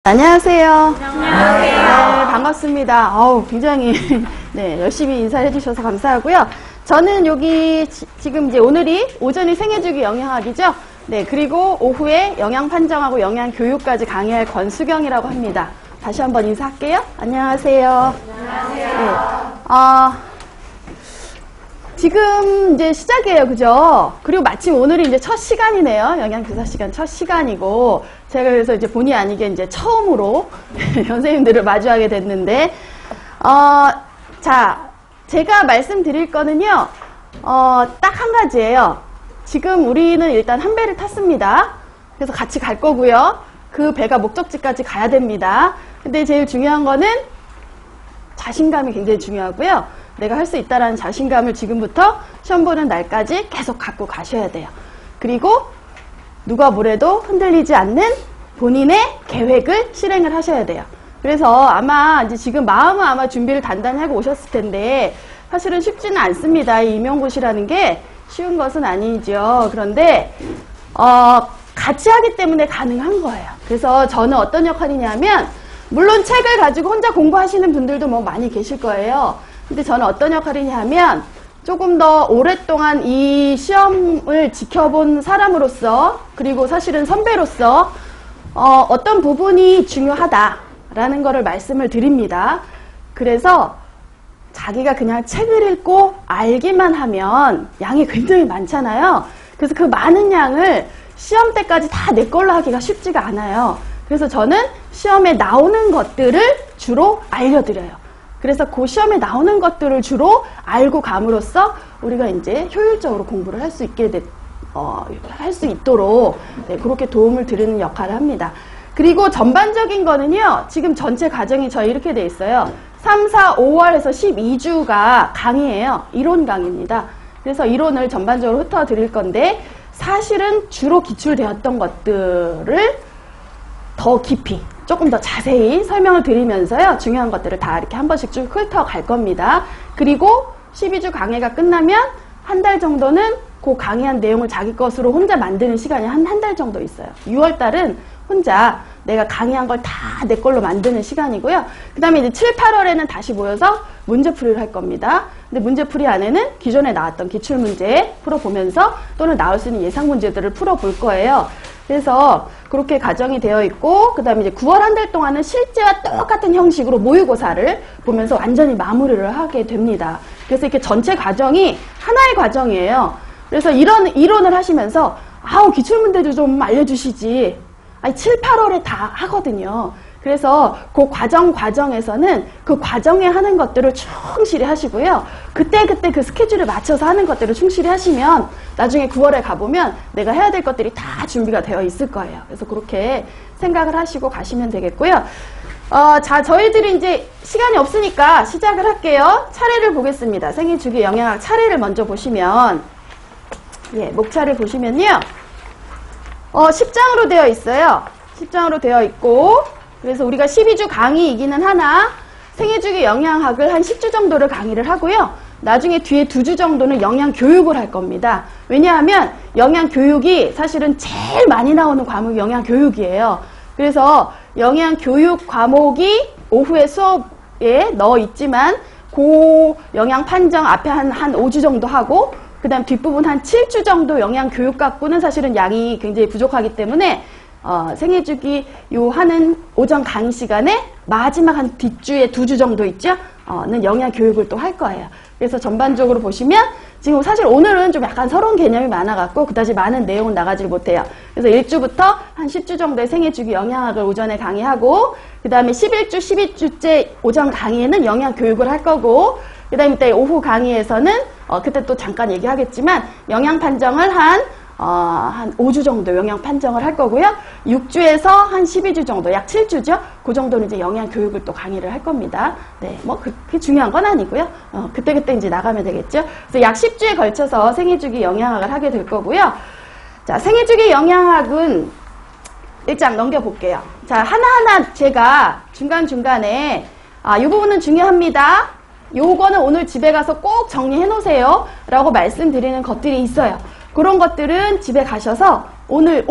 안녕하세요. 안녕하세요. 네, 반갑습니다. 굉장히 네, 열심히 인사해 주셔서 감사하고요. 저는 여기 지금 이제 오늘이 오전이 생애주기 영양학이죠. 네, 그리고 오후에 영양 판정하고 영양 교육까지 강의할 권수경이라고 합니다. 다시 한번 인사할게요. 안녕하세요. 안녕하세요. 네. 지금 이제 시작이에요. 그죠? 그리고 마침 오늘이 이제 첫 시간이네요. 영양교사 시간 첫 시간이고, 제가 그래서 이제 본의 아니게 이제 처음으로 선생님들을 마주하게 됐는데, 자, 제가 말씀드릴 거는요, 딱 한 가지예요. 지금 우리는 일단 한 배를 탔습니다. 그래서 같이 갈 거고요. 그 배가 목적지까지 가야 됩니다. 근데 제일 중요한 거는 자신감이 굉장히 중요하고요. 내가 할 수 있다라는 자신감을 지금부터 시험 보는 날까지 계속 갖고 가셔야 돼요. 그리고 누가 뭐래도 흔들리지 않는 본인의 계획을 실행을 하셔야 돼요. 그래서 아마 이제 지금 마음은 아마 준비를 단단히 하고 오셨을 텐데 사실은 쉽지는 않습니다. 이 임용고시라는 게 쉬운 것은 아니죠. 그런데 같이 하기 때문에 가능한 거예요. 그래서 저는 어떤 역할이냐면, 물론 책을 가지고 혼자 공부하시는 분들도 뭐 많이 계실 거예요. 근데 저는 어떤 역할이냐 하면, 조금 더 오랫동안 이 시험을 지켜본 사람으로서, 그리고 사실은 선배로서 어떤 부분이 중요하다라는 거를 말씀을 드립니다. 그래서 자기가 그냥 책을 읽고 알기만 하면 양이 굉장히 많잖아요. 그래서 그 많은 양을 시험 때까지 다 내 걸로 하기가 쉽지가 않아요. 그래서 저는 시험에 나오는 것들을 주로 알려드려요. 그래서 그 시험에 나오는 것들을 주로 알고 감으로써 우리가 이제 효율적으로 공부를 할 수 있게 할 수 있도록 그렇게 도움을 드리는 역할을 합니다. 그리고 전반적인 거는요, 지금 전체 과정이 저희 이렇게 돼 있어요. 3, 4, 5월에서 12주가 강의예요. 이론 강의입니다. 그래서 이론을 전반적으로 흩어 드릴 건데, 사실은 주로 기출되었던 것들을 더 깊이, 조금 더 자세히 설명을 드리면서요, 중요한 것들을 다 이렇게 한 번씩 쭉 훑어 갈 겁니다. 그리고 12주 강의가 끝나면 한 달 정도는 그 강의한 내용을 자기 것으로 혼자 만드는 시간이 한 달 정도 있어요. 6월달은 혼자 내가 강의한 걸 다 내 걸로 만드는 시간이고요. 그 다음에 이제 7, 8월에는 다시 모여서 문제풀이를 할 겁니다. 근데 문제풀이 안에는 기존에 나왔던 기출문제 풀어보면서 또는 나올 수 있는 예상문제들을 풀어볼 거예요. 그래서 그렇게 가정이 되어 있고, 그 다음에 이제 9월 한 달 동안은 실제와 똑같은 형식으로 모의고사를 보면서 완전히 마무리를 하게 됩니다. 그래서 이렇게 전체 과정이 하나의 과정이에요. 그래서 이런 이론을 하시면서, 기출문제도 좀 알려주시지. 7, 8월에 다 하거든요. 그래서 그 과정에서는 그 과정에 하는 것들을 충실히 하시고요. 그때 그 스케줄에 맞춰서 하는 것들을 충실히 하시면 나중에 9월에 가보면 내가 해야 될 것들이 다 준비가 되어 있을 거예요. 그래서 그렇게 생각을 하시고 가시면 되겠고요. 자, 저희들이 이제 시간이 없으니까 시작을 할게요. 차례를 보겠습니다. 생애주기 영양학 차례를 먼저 보시면, 목차를 보시면요. 10장으로 되어 있어요. 10장으로 되어 있고, 그래서 우리가 12주 강의이기는 하나 생애주기 영양학을 한 10주 정도를 강의를 하고요. 나중에 뒤에 2주 정도는 영양교육을 할 겁니다. 왜냐하면 영양교육이 사실은 제일 많이 나오는 과목이 영양교육이에요. 그래서 영양교육 과목이 오후에 수업에 넣어 있지만 그 영양판정 앞에 한 5주 정도 하고, 그 다음 뒷부분 한 7주 정도 영양교육 갖고는 사실은 양이 굉장히 부족하기 때문에 생애주기 하는 오전 강의 시간에 마지막 한 뒷주에 2주 정도 있죠? 는 영양교육을 또 할 거예요. 그래서 전반적으로 보시면 지금 사실 오늘은 좀 약간 서러운 개념이 많아갖고 그다지 많은 내용은 나가질 못해요. 그래서 1주부터 한 10주 정도의 생애주기 영양학을 오전에 강의하고, 그 다음에 11주, 12주째 오전 강의에는 영양교육을 할 거고, 그 다음에 이따 오후 강의에서는 그때 또 잠깐 얘기하겠지만 영양 판정을 한 5주 정도 영양 판정을 할 거고요. 6주에서 한 12주 정도, 약 7주죠. 그 정도는 이제 영양 교육을 또 강의를 할 겁니다. 네, 뭐 그게 중요한 건 아니고요. 그때 이제 나가면 되겠죠. 그래서 약 10주에 걸쳐서 생애주기 영양학을 하게 될 거고요. 자, 생애주기 영양학은 1장 넘겨볼게요. 자, 하나하나 제가 중간중간에 이 부분은 중요합니다. 요거는 오늘 집에 가서 꼭 정리해 놓으세요 라고 말씀드리는 것들이 있어요. 그런 것들은 집에 가셔서 오늘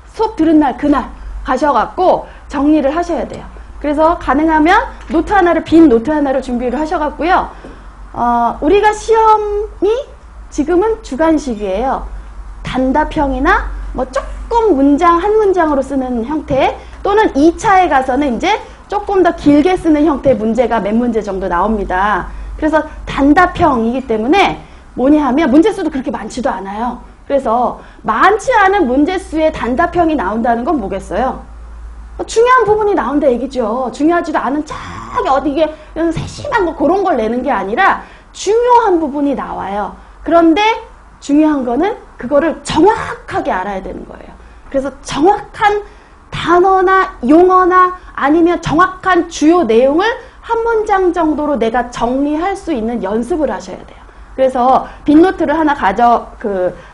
수업 들은 날 그날 가셔갖고 정리를 하셔야 돼요. 그래서 가능하면 노트 하나를, 빈 노트 하나를 준비를 하셔갖고요. 우리가 시험이 지금은 주관식이에요. 단답형이나 뭐 조금 문장, 한 문장으로 쓰는 형태, 또는 2차에 가서는 이제 조금 더 길게 쓰는 형태의 문제가 몇 문제 정도 나옵니다. 그래서 단답형이기 때문에 뭐냐 하면 문제수도 그렇게 많지도 않아요. 그래서 많지 않은 문제수의 단답형이 나온다는 건 뭐겠어요? 중요한 부분이 나온다 얘기죠. 중요하지도 않은 저기 어디 이게 세심한 거 그런 걸 내는 게 아니라 중요한 부분이 나와요. 그런데 중요한 거는 그거를 정확하게 알아야 되는 거예요. 그래서 정확한 단어나 용어나 아니면 정확한 주요 내용을 한 문장 정도로 내가 정리할 수 있는 연습을 하셔야 돼요. 그래서 빈노트를 하나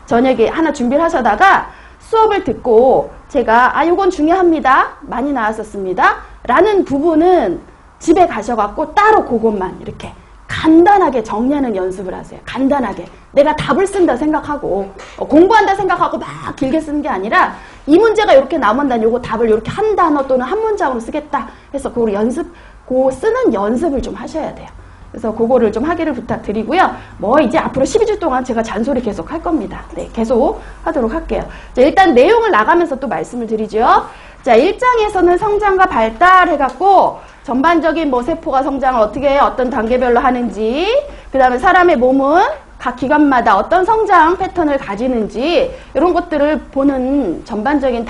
저녁에 하나 준비를 하셔다가 수업을 듣고 제가 요건 중요합니다. 많이 나왔었습니다. 라는 부분은 집에 가셔갖고 따로 그것만 이렇게 간단하게 정리하는 연습을 하세요. 간단하게. 내가 답을 쓴다 생각하고 공부한다 생각하고 막 길게 쓰는 게 아니라 이 문제가 이렇게 나오면 난 요거 답을 이렇게 한 단어 또는 한 문장으로 쓰겠다 해서 그걸 쓰는 연습을 좀 하셔야 돼요. 그래서 그거를 좀 하기를 부탁드리고요. 뭐 이제 앞으로 12주 동안 제가 잔소리 계속 할 겁니다. 네, 계속 하도록 할게요. 자, 일단 내용을 나가면서 또 말씀을 드리죠. 자, 1장에서는 성장과 발달 해갖고 전반적인 뭐 세포가 성장을 어떻게 어떤 단계별로 하는지, 그 다음에 사람의 몸은 각 기관마다 어떤 성장 패턴을 가지는지 이런 것들을 보는 전반적인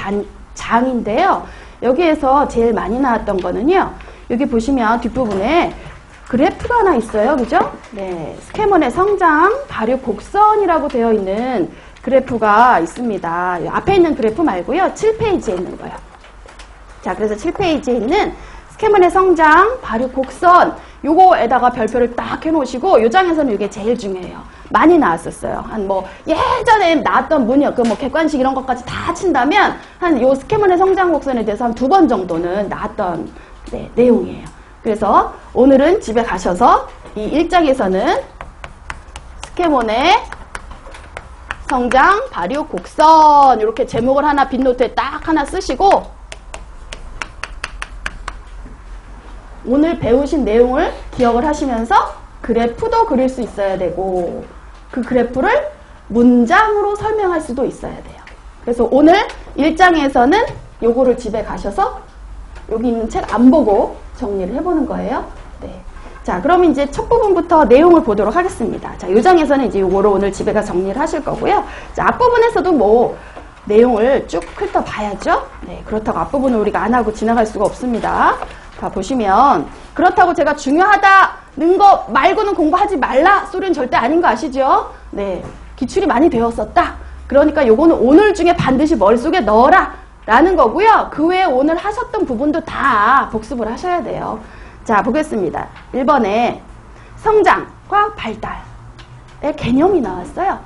장인데요. 여기에서 제일 많이 나왔던 거는요. 여기 보시면 뒷부분에 그래프가 하나 있어요. 그죠? 네. 스캐먼의 성장, 발육, 곡선이라고 되어 있는 그래프가 있습니다. 앞에 있는 그래프 말고요. 7페이지에 있는 거예요. 자, 그래서 7페이지에 있는 스캐먼의 성장, 발육, 곡선 요거에다가 별표를 딱 해놓으시고 요 장에서는 이게 제일 중요해요. 많이 나왔었어요. 한 뭐 예전에 나왔던 문역, 뭐 객관식 이런 것까지 다 친다면 한 요 스캐먼의 성장 곡선에 대해서 한 2번 정도는 나왔던 내용이에요. 그래서 오늘은 집에 가셔서 이 1장에서는 스캐먼의 성장, 발육, 곡선 이렇게 제목을 하나 빈노트에 딱 하나 쓰시고 오늘 배우신 내용을 기억을 하시면서 그래프도 그릴 수 있어야 되고 그 그래프를 문장으로 설명할 수도 있어야 돼요. 그래서 오늘 1장에서는 요거를 집에 가셔서 여기 있는 책 안 보고 정리를 해보는 거예요. 네. 자, 그럼 이제 첫 부분부터 내용을 보도록 하겠습니다. 자, 요 장에서는 이제 요거를 오늘 집에 가 정리를 하실 거고요. 자, 앞부분에서도 뭐 내용을 쭉 훑어봐야죠. 네, 그렇다고 앞부분을 우리가 안 하고 지나갈 수가 없습니다. 자, 보시면 그렇다고 제가 중요하다는 거 말고는 공부하지 말라 소리는 절대 아닌 거 아시죠? 네, 기출이 많이 되었었다. 그러니까 요거는 오늘 중에 반드시 머릿속에 넣어라 라는 거고요. 그 외에 오늘 하셨던 부분도 다 복습을 하셔야 돼요. 자, 보겠습니다. 1번에 성장과 발달의 개념이 나왔어요.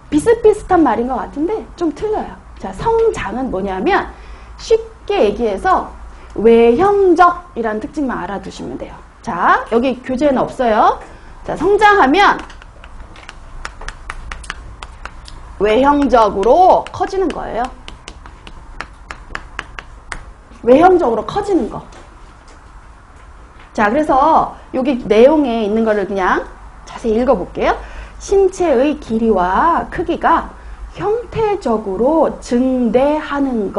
비슷비슷한 말인 것 같은데 좀 틀려요. 자, 성장은 뭐냐면 쉽게 얘기해서 외형적이라는 특징만 알아두시면 돼요. 자, 여기 교재에는 없어요. 자, 성장하면 외형적으로 커지는 거예요. 외형적으로 커지는 거. 자, 그래서 여기 내용에 있는 거를 그냥 자세히 읽어볼게요. 신체의 길이와 크기가 형태적으로 증대하는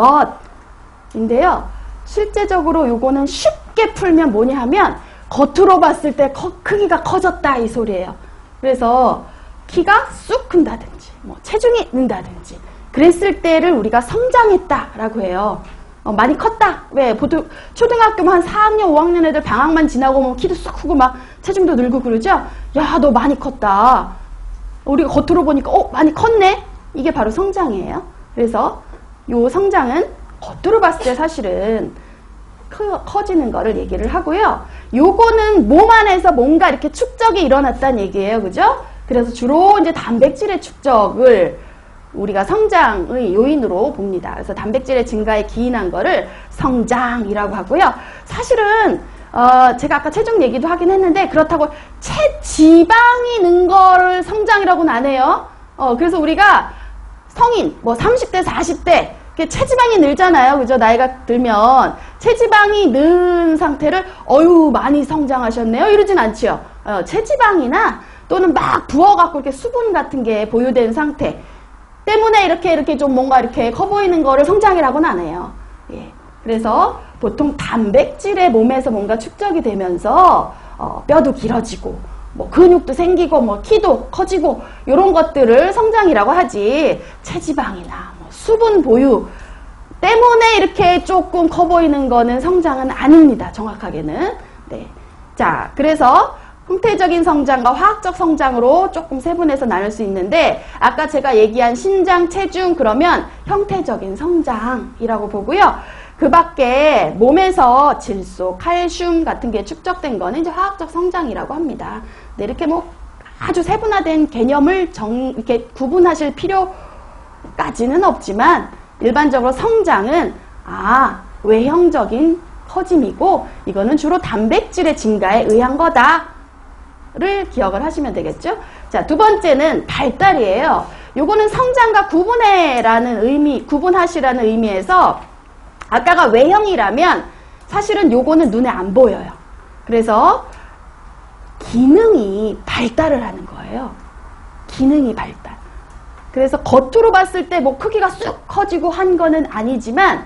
것인데요. 실제적으로 요거는 쉽게 풀면 뭐냐 하면 겉으로 봤을 때 크기가 커졌다 이 소리예요. 그래서 키가 쑥 큰다든지 뭐 체중이 는다든지 그랬을 때를 우리가 성장했다라고 해요. 많이 컸다. 왜? 보통 초등학교 한 4학년, 5학년 애들 방학만 지나고 오면 키도 쑥 크고 막 체중도 늘고 그러죠? 야, 너 많이 컸다. 우리가 겉으로 보니까 많이 컸네? 이게 바로 성장이에요. 그래서 요 성장은 겉으로 봤을 때 사실은 커지는 거를 얘기를 하고요. 요거는 몸 안에서 뭔가 이렇게 축적이 일어났다는 얘기예요. 그죠? 그래서 주로 이제 단백질의 축적을 우리가 성장의 요인으로 봅니다. 그래서 단백질의 증가에 기인한 거를 성장이라고 하고요. 사실은 제가 아까 체중 얘기도 하긴 했는데 그렇다고 체지방이 는 거를 성장이라고는 안 해요. 그래서 우리가 성인 뭐 30대 40대 체지방이 늘잖아요. 그죠? 나이가 들면 체지방이 는 상태를 어유 많이 성장하셨네요. 이러진 않지요. 체지방이나 또는 막 부어갖고 이렇게 수분 같은 게 보유된 상태 때문에 이렇게 좀 뭔가 이렇게 커 보이는 거를 성장이라고는 안 해요. 예. 그래서 보통 단백질에 몸에서 뭔가 축적이 되면서 뼈도 길어지고 뭐 근육도 생기고 뭐 키도 커지고 이런 것들을 성장이라고 하지 체지방이나 뭐 수분 보유 때문에 이렇게 조금 커 보이는 거는 성장은 아닙니다. 정확하게는. 네. 자, 그래서 형태적인 성장과 화학적 성장으로 조금 세분해서 나눌 수 있는데 아까 제가 얘기한 신장, 체중 그러면 형태적인 성장이라고 보고요. 그 밖에 몸에서 질소, 칼슘 같은 게 축적된 거는 이제 화학적 성장이라고 합니다. 네, 이렇게 뭐 아주 세분화된 개념을 이렇게 구분하실 필요까지는 없지만 일반적으로 성장은 외형적인 커짐이고 이거는 주로 단백질의 증가에 의한 거다를 기억을 하시면 되겠죠. 자, 두 번째는 발달이에요. 요거는 성장과 구분하시라는 의미에서 아까가 외형이라면 사실은 요거는 눈에 안 보여요. 그래서 기능이 발달을 하는 거예요. 기능이 발달. 그래서 겉으로 봤을 때 뭐 크기가 쑥 커지고 한 거는 아니지만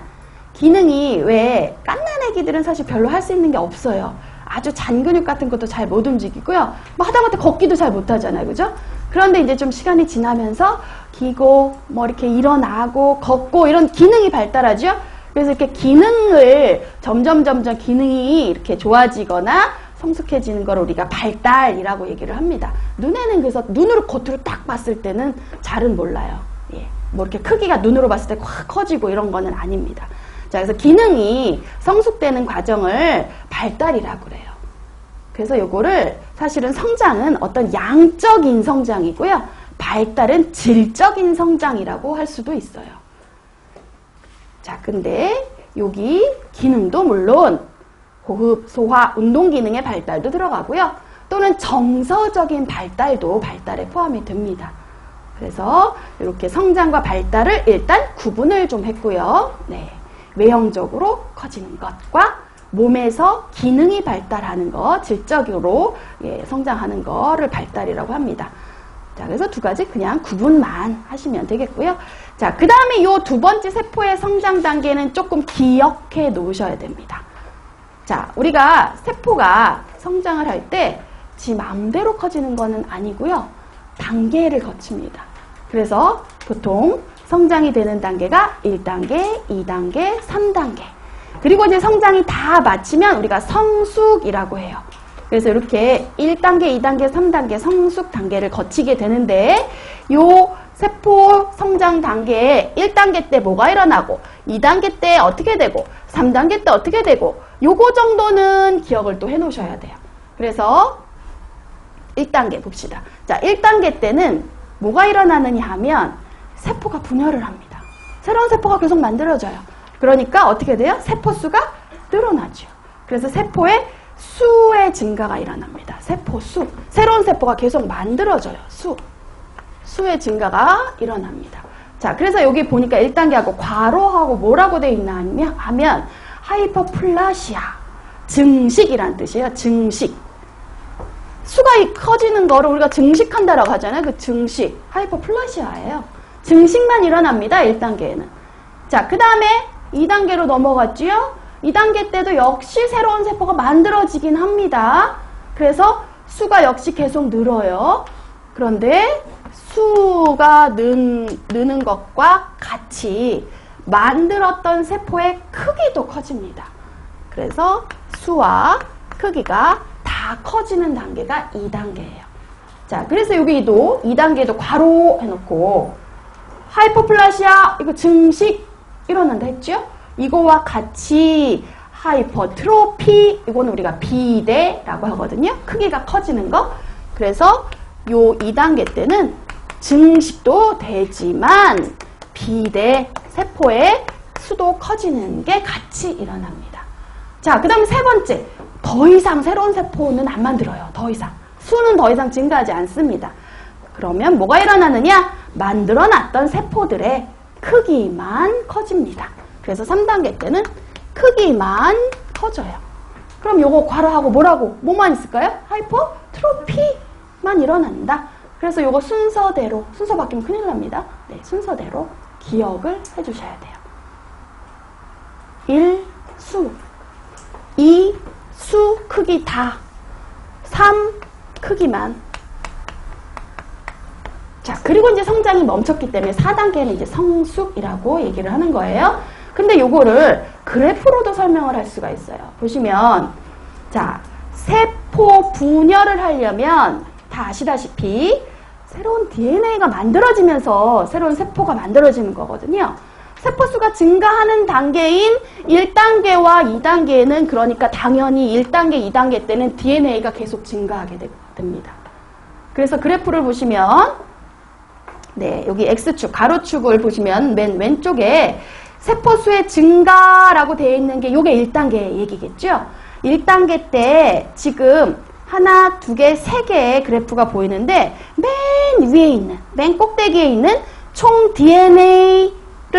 기능이 왜 갓난 애기들은 사실 별로 할 수 있는 게 없어요. 아주 잔근육 같은 것도 잘 못 움직이고요. 뭐 하다못해 걷기도 잘 못하잖아요. 그죠? 그런데 이제 좀 시간이 지나면서 기고 뭐 이렇게 일어나고 걷고 이런 기능이 발달하죠. 그래서 이렇게 기능을 점점 기능이 이렇게 좋아지거나 성숙해지는 걸 우리가 발달이라고 얘기를 합니다. 눈에는 그래서 눈으로 겉으로 딱 봤을 때는 잘은 몰라요. 예. 뭐 이렇게 크기가 눈으로 봤을 때 확 커지고 이런 거는 아닙니다. 자, 그래서 기능이 성숙되는 과정을 발달이라고 그래요. 그래서 요거를 사실은 성장은 어떤 양적인 성장이고요. 발달은 질적인 성장이라고 할 수도 있어요. 자, 근데 여기 기능도 물론 호흡, 소화, 운동 기능의 발달도 들어가고요. 또는 정서적인 발달도 발달에 포함이 됩니다. 그래서 이렇게 성장과 발달을 일단 구분을 좀 했고요. 네. 외형적으로 커지는 것과 몸에서 기능이 발달하는 것, 질적으로 성장하는 거를 발달이라고 합니다. 자, 그래서 두 가지 그냥 구분만 하시면 되겠고요. 자, 그 다음에 요 두 번째 세포의 성장 단계는 조금 기억해 놓으셔야 됩니다. 자, 우리가 세포가 성장을 할 때 지 마음대로 커지는 거는 아니고요. 단계를 거칩니다. 그래서 보통 성장이 되는 단계가 1단계, 2단계, 3단계. 그리고 이제 성장이 다 마치면 우리가 성숙이라고 해요. 그래서 이렇게 1단계, 2단계, 3단계 성숙 단계를 거치게 되는데 요 세포 성장 단계에 1단계 때 뭐가 일어나고 2단계 때 어떻게 되고 3단계 때 어떻게 되고 요거 정도는 기억을 또 해 놓으셔야 돼요. 그래서 1단계 봅시다. 자, 1단계 때는 뭐가 일어나느냐 하면 세포가 분열을 합니다. 새로운 세포가 계속 만들어져요. 그러니까 어떻게 돼요? 세포 수가 늘어나죠. 그래서 세포의 수의 증가가 일어납니다. 세포 수. 새로운 세포가 계속 만들어져요. 수의 증가가 일어납니다. 자, 그래서 여기 보니까 1단계하고 괄호하고 뭐라고 되어 있나 하면 하이퍼플라시아, 증식이란 뜻이에요. 증식. 수가 커지는 거를 우리가 증식한다라고 하잖아요. 그 증식, 하이퍼플라시아예요. 증식만 일어납니다. 1단계에는. 자, 그 다음에 2단계로 넘어갔지요. 2단계 때도 역시 새로운 세포가 만들어지긴 합니다. 그래서 수가 역시 계속 늘어요. 그런데 수가 느는 것과 같이 만들었던 세포의 크기도 커집니다. 그래서 수와 크기가 다 커지는 단계가 2단계예요. 자, 그래서 여기도 2단계도 괄호 해놓고 하이퍼플라시아, 이거 증식 일어난다 했죠? 이거와 같이 하이퍼트로피, 이거는 우리가 비대라고 하거든요. 크기가 커지는 거. 그래서 요 2단계 때는 증식도 되지만 비대 세포의 수도 커지는 게 같이 일어납니다. 자, 그 다음에 세 번째. 더 이상 새로운 세포는 안 만들어요. 더 이상. 수는 더 이상 증가하지 않습니다. 그러면 뭐가 일어나느냐? 만들어놨던 세포들의 크기만 커집니다. 그래서 3단계 때는 크기만 커져요. 그럼 요거 괄호하고 뭐만 있을까요? 하이퍼트로피만 일어난다. 그래서 요거 순서대로, 순서 바뀌면 큰일 납니다. 네, 순서대로 기억을 해주셔야 돼요. 1, 수. 2, 수 크기 다. 3, 크기만. 자, 그리고 이제 성장이 멈췄기 때문에 4단계는 이제 성숙이라고 얘기를 하는 거예요. 근데 요거를 그래프로도 설명을 할 수가 있어요. 보시면, 자, 세포 분열을 하려면 다 아시다시피 새로운 DNA가 만들어지면서 새로운 세포가 만들어지는 거거든요. 세포수가 증가하는 단계인 1단계와 2단계에는 그러니까 당연히 1단계, 2단계 때는 DNA가 계속 증가하게 됩니다. 그래서 그래프를 보시면 네, 여기 X축, 가로축을 보시면 맨 왼쪽에 세포수의 증가라고 되어 있는 게 요게 1단계 얘기겠죠? 1단계 때 지금 하나, 두 개, 세 개의 그래프가 보이는데 맨 위에 있는, 맨 꼭대기에 있는 총 DNA를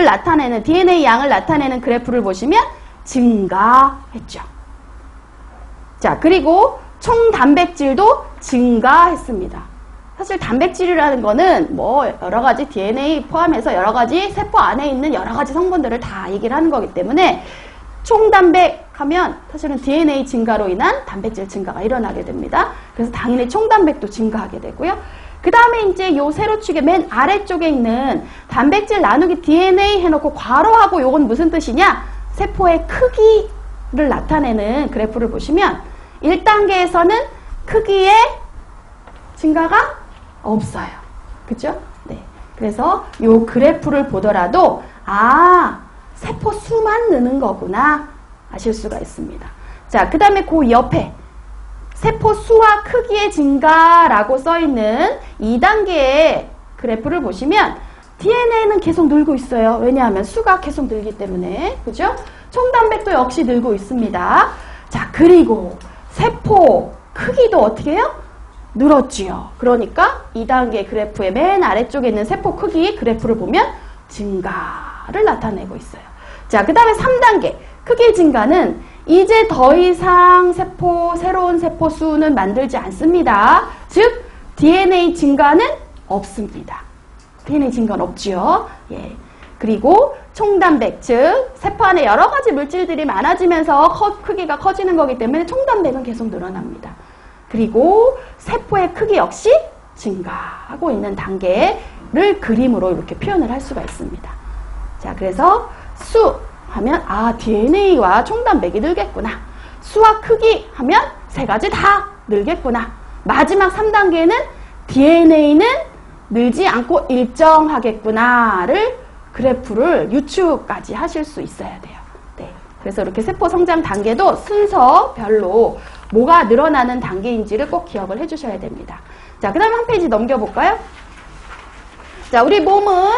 나타내는, DNA 양을 나타내는 그래프를 보시면 증가했죠. 자, 그리고 총 단백질도 증가했습니다. 사실 단백질이라는 거는 뭐 여러 가지 DNA 포함해서 여러 가지 세포 안에 있는 여러 가지 성분들을 다 얘기를 하는 거기 때문에 총단백 하면 사실은 DNA 증가로 인한 단백질 증가가 일어나게 됩니다. 그래서 당연히 총단백도 증가하게 되고요. 그 다음에 이제 요 세로축의 맨 아래쪽에 있는 단백질 나누기 DNA 해놓고 괄호하고 요건 무슨 뜻이냐? 세포의 크기를 나타내는 그래프를 보시면 1단계에서는 크기의 증가가 없어요. 그죠? 네. 그래서 요 그래프를 보더라도 세포 수만 느는 거구나 아실 수가 있습니다. 자, 그 다음에 그 옆에 세포 수와 크기의 증가라고 써있는 2단계의 그래프를 보시면 DNA는 계속 늘고 있어요. 왜냐하면 수가 계속 늘기 때문에. 그죠? 총단백도 역시 늘고 있습니다. 자, 그리고 세포 크기도 어떻게 해요? 늘었지요. 그러니까 2단계 그래프의 맨 아래쪽에 있는 세포 크기 그래프를 보면 증가를 나타내고 있어요. 자, 그 다음에 3단계 크기 증가는 이제 더 이상 새로운 세포 수는 만들지 않습니다. 즉 DNA 증가는 없습니다. DNA 증가는 없지요. 예. 그리고 총단백, 즉 세포 안에 여러 가지 물질들이 많아지면서 크기가 커지는 거기 때문에 총단백은 계속 늘어납니다. 그리고 세포의 크기 역시 증가하고 있는 단계를 그림으로 이렇게 표현을 할 수가 있습니다. 자, 그래서 수 하면 DNA와 총단백이 늘겠구나. 수와 크기 하면 세 가지 다 늘겠구나. 마지막 3단계는 DNA는 늘지 않고 일정하겠구나를 그래프를 유추까지 하실 수 있어야 돼요. 네. 그래서 이렇게 세포 성장 단계도 순서별로 뭐가 늘어나는 단계인지를 꼭 기억을 해주셔야 됩니다. 자, 그 다음 한 페이지 넘겨볼까요? 자, 우리 몸은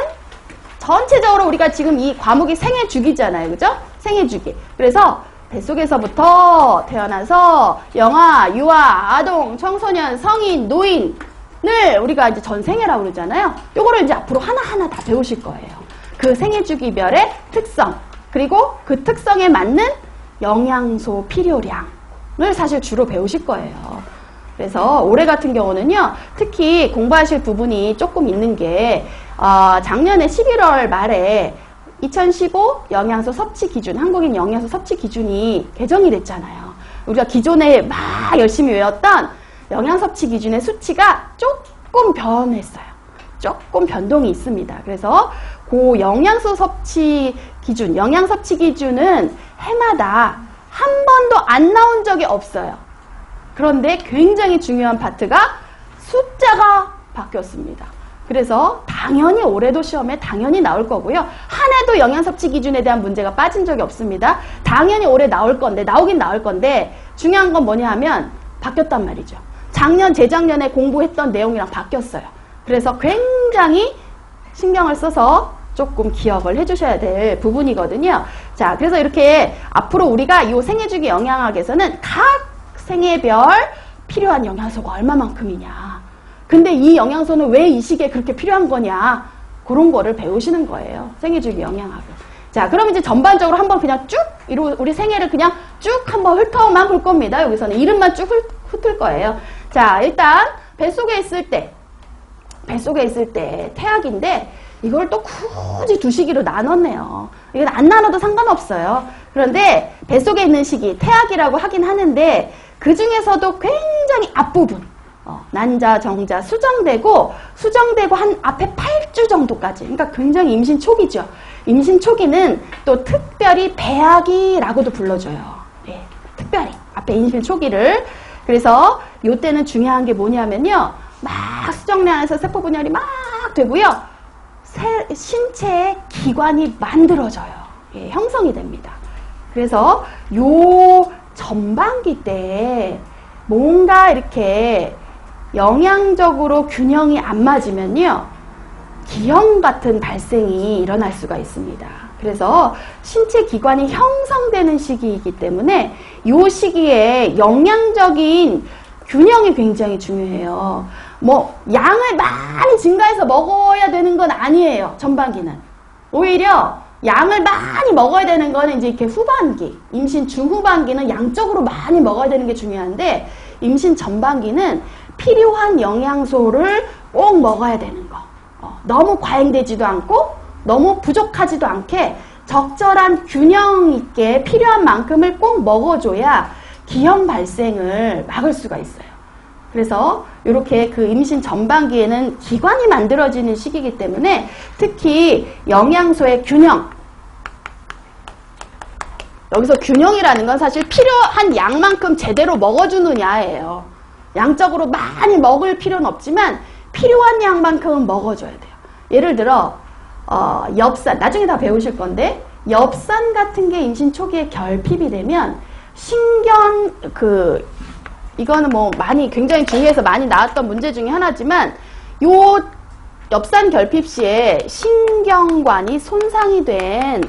전체적으로 우리가 지금 이 과목이 생애주기잖아요. 그죠? 생애주기. 그래서 뱃속에서부터 태어나서 영아, 유아, 아동, 청소년, 성인, 노인을 우리가 이제 전생애라고 그러잖아요. 요거를 이제 앞으로 하나하나 다 배우실 거예요. 그 생애주기별의 특성, 그리고 그 특성에 맞는 영양소 필요량을 사실 주로 배우실 거예요. 그래서 올해 같은 경우는요, 특히 공부하실 부분이 조금 있는 게 작년에 11월 말에 2015 영양소 섭취 기준, 한국인 영양소 섭취 기준이 개정이 됐잖아요. 우리가 기존에 막 열심히 외웠던 영양 섭취 기준의 수치가 조금 변했어요. 조금 변동이 있습니다. 그래서 그 영양소 섭취 기준, 영양 섭취 기준은 해마다 한 번도 안 나온 적이 없어요. 그런데 굉장히 중요한 파트가 숫자가 바뀌었습니다. 그래서 당연히 올해도 시험에 당연히 나올 거고요. 한 해도 영양섭취 기준에 대한 문제가 빠진 적이 없습니다. 당연히 올해 나올 건데, 나오긴 나올 건데 중요한 건 뭐냐 하면 바뀌었단 말이죠. 작년, 재작년에 공부했던 내용이랑 바뀌었어요. 그래서 굉장히 신경을 써서 조금 기억을 해주셔야 될 부분이거든요. 자, 그래서 이렇게 앞으로 우리가 이 생애주기 영양학에서는 각 생애별 필요한 영양소가 얼마만큼이냐. 근데 이 영양소는 왜 이 시기에 그렇게 필요한 거냐. 그런 거를 배우시는 거예요. 생애주기 영양학을. 자, 그럼 이제 전반적으로 한번 그냥 쭉, 우리 생애를 그냥 쭉 한번 훑어만 볼 겁니다. 여기서는 이름만 쭉 훑을 거예요. 자, 일단 뱃속에 있을 때 태학인데 이걸 또 굳이 두 시기로 나눴네요. 이건 안 나눠도 상관없어요. 그런데 뱃속에 있는 시기, 태학이라고 하긴 하는데 그 중에서도 굉장히 앞부분, 난자, 정자, 수정되고 한 앞에 8주 정도까지, 그러니까 굉장히 임신 초기죠. 임신 초기는 또 특별히 배아기라고도 불러줘요. 예, 특별히 앞에 임신 초기를. 그래서 이때는 중요한 게 뭐냐면요, 막 수정란에서 세포 분열이 막 되고요, 신체의 기관이 만들어져요. 예, 형성이 됩니다. 그래서 요 전반기 때 뭔가 이렇게 영양적으로 균형이 안 맞으면요, 기형 같은 발생이 일어날 수가 있습니다. 그래서 신체 기관이 형성되는 시기이기 때문에 이 시기에 영양적인 균형이 굉장히 중요해요. 뭐 양을 많이 증가해서 먹어야 되는 건 아니에요. 전반기는. 오히려 양을 많이 먹어야 되는 거는 이제 이렇게 후반기, 임신 중후반기는 양적으로 많이 먹어야 되는 게 중요한데, 임신 전반기는 필요한 영양소를 꼭 먹어야 되는 거. 너무 과잉되지도 않고 너무 부족하지도 않게 적절한 균형 있게 필요한 만큼을 꼭 먹어줘야 기형 발생을 막을 수가 있어요. 그래서 이렇게 그 임신 전반기에는 기관이 만들어지는 시기이기 때문에 특히 영양소의 균형, 여기서 균형이라는 건 사실 필요한 양만큼 제대로 먹어주느냐예요. 양적으로 많이 먹을 필요는 없지만 필요한 양만큼은 먹어줘야 돼요. 예를 들어 엽산, 나중에 다 배우실 건데, 엽산 같은 게 임신 초기에 결핍이 되면 이거는 뭐 굉장히 중요해서 많이 나왔던 문제 중에 하나지만, 요 엽산 결핍 시에 신경관이 손상이 된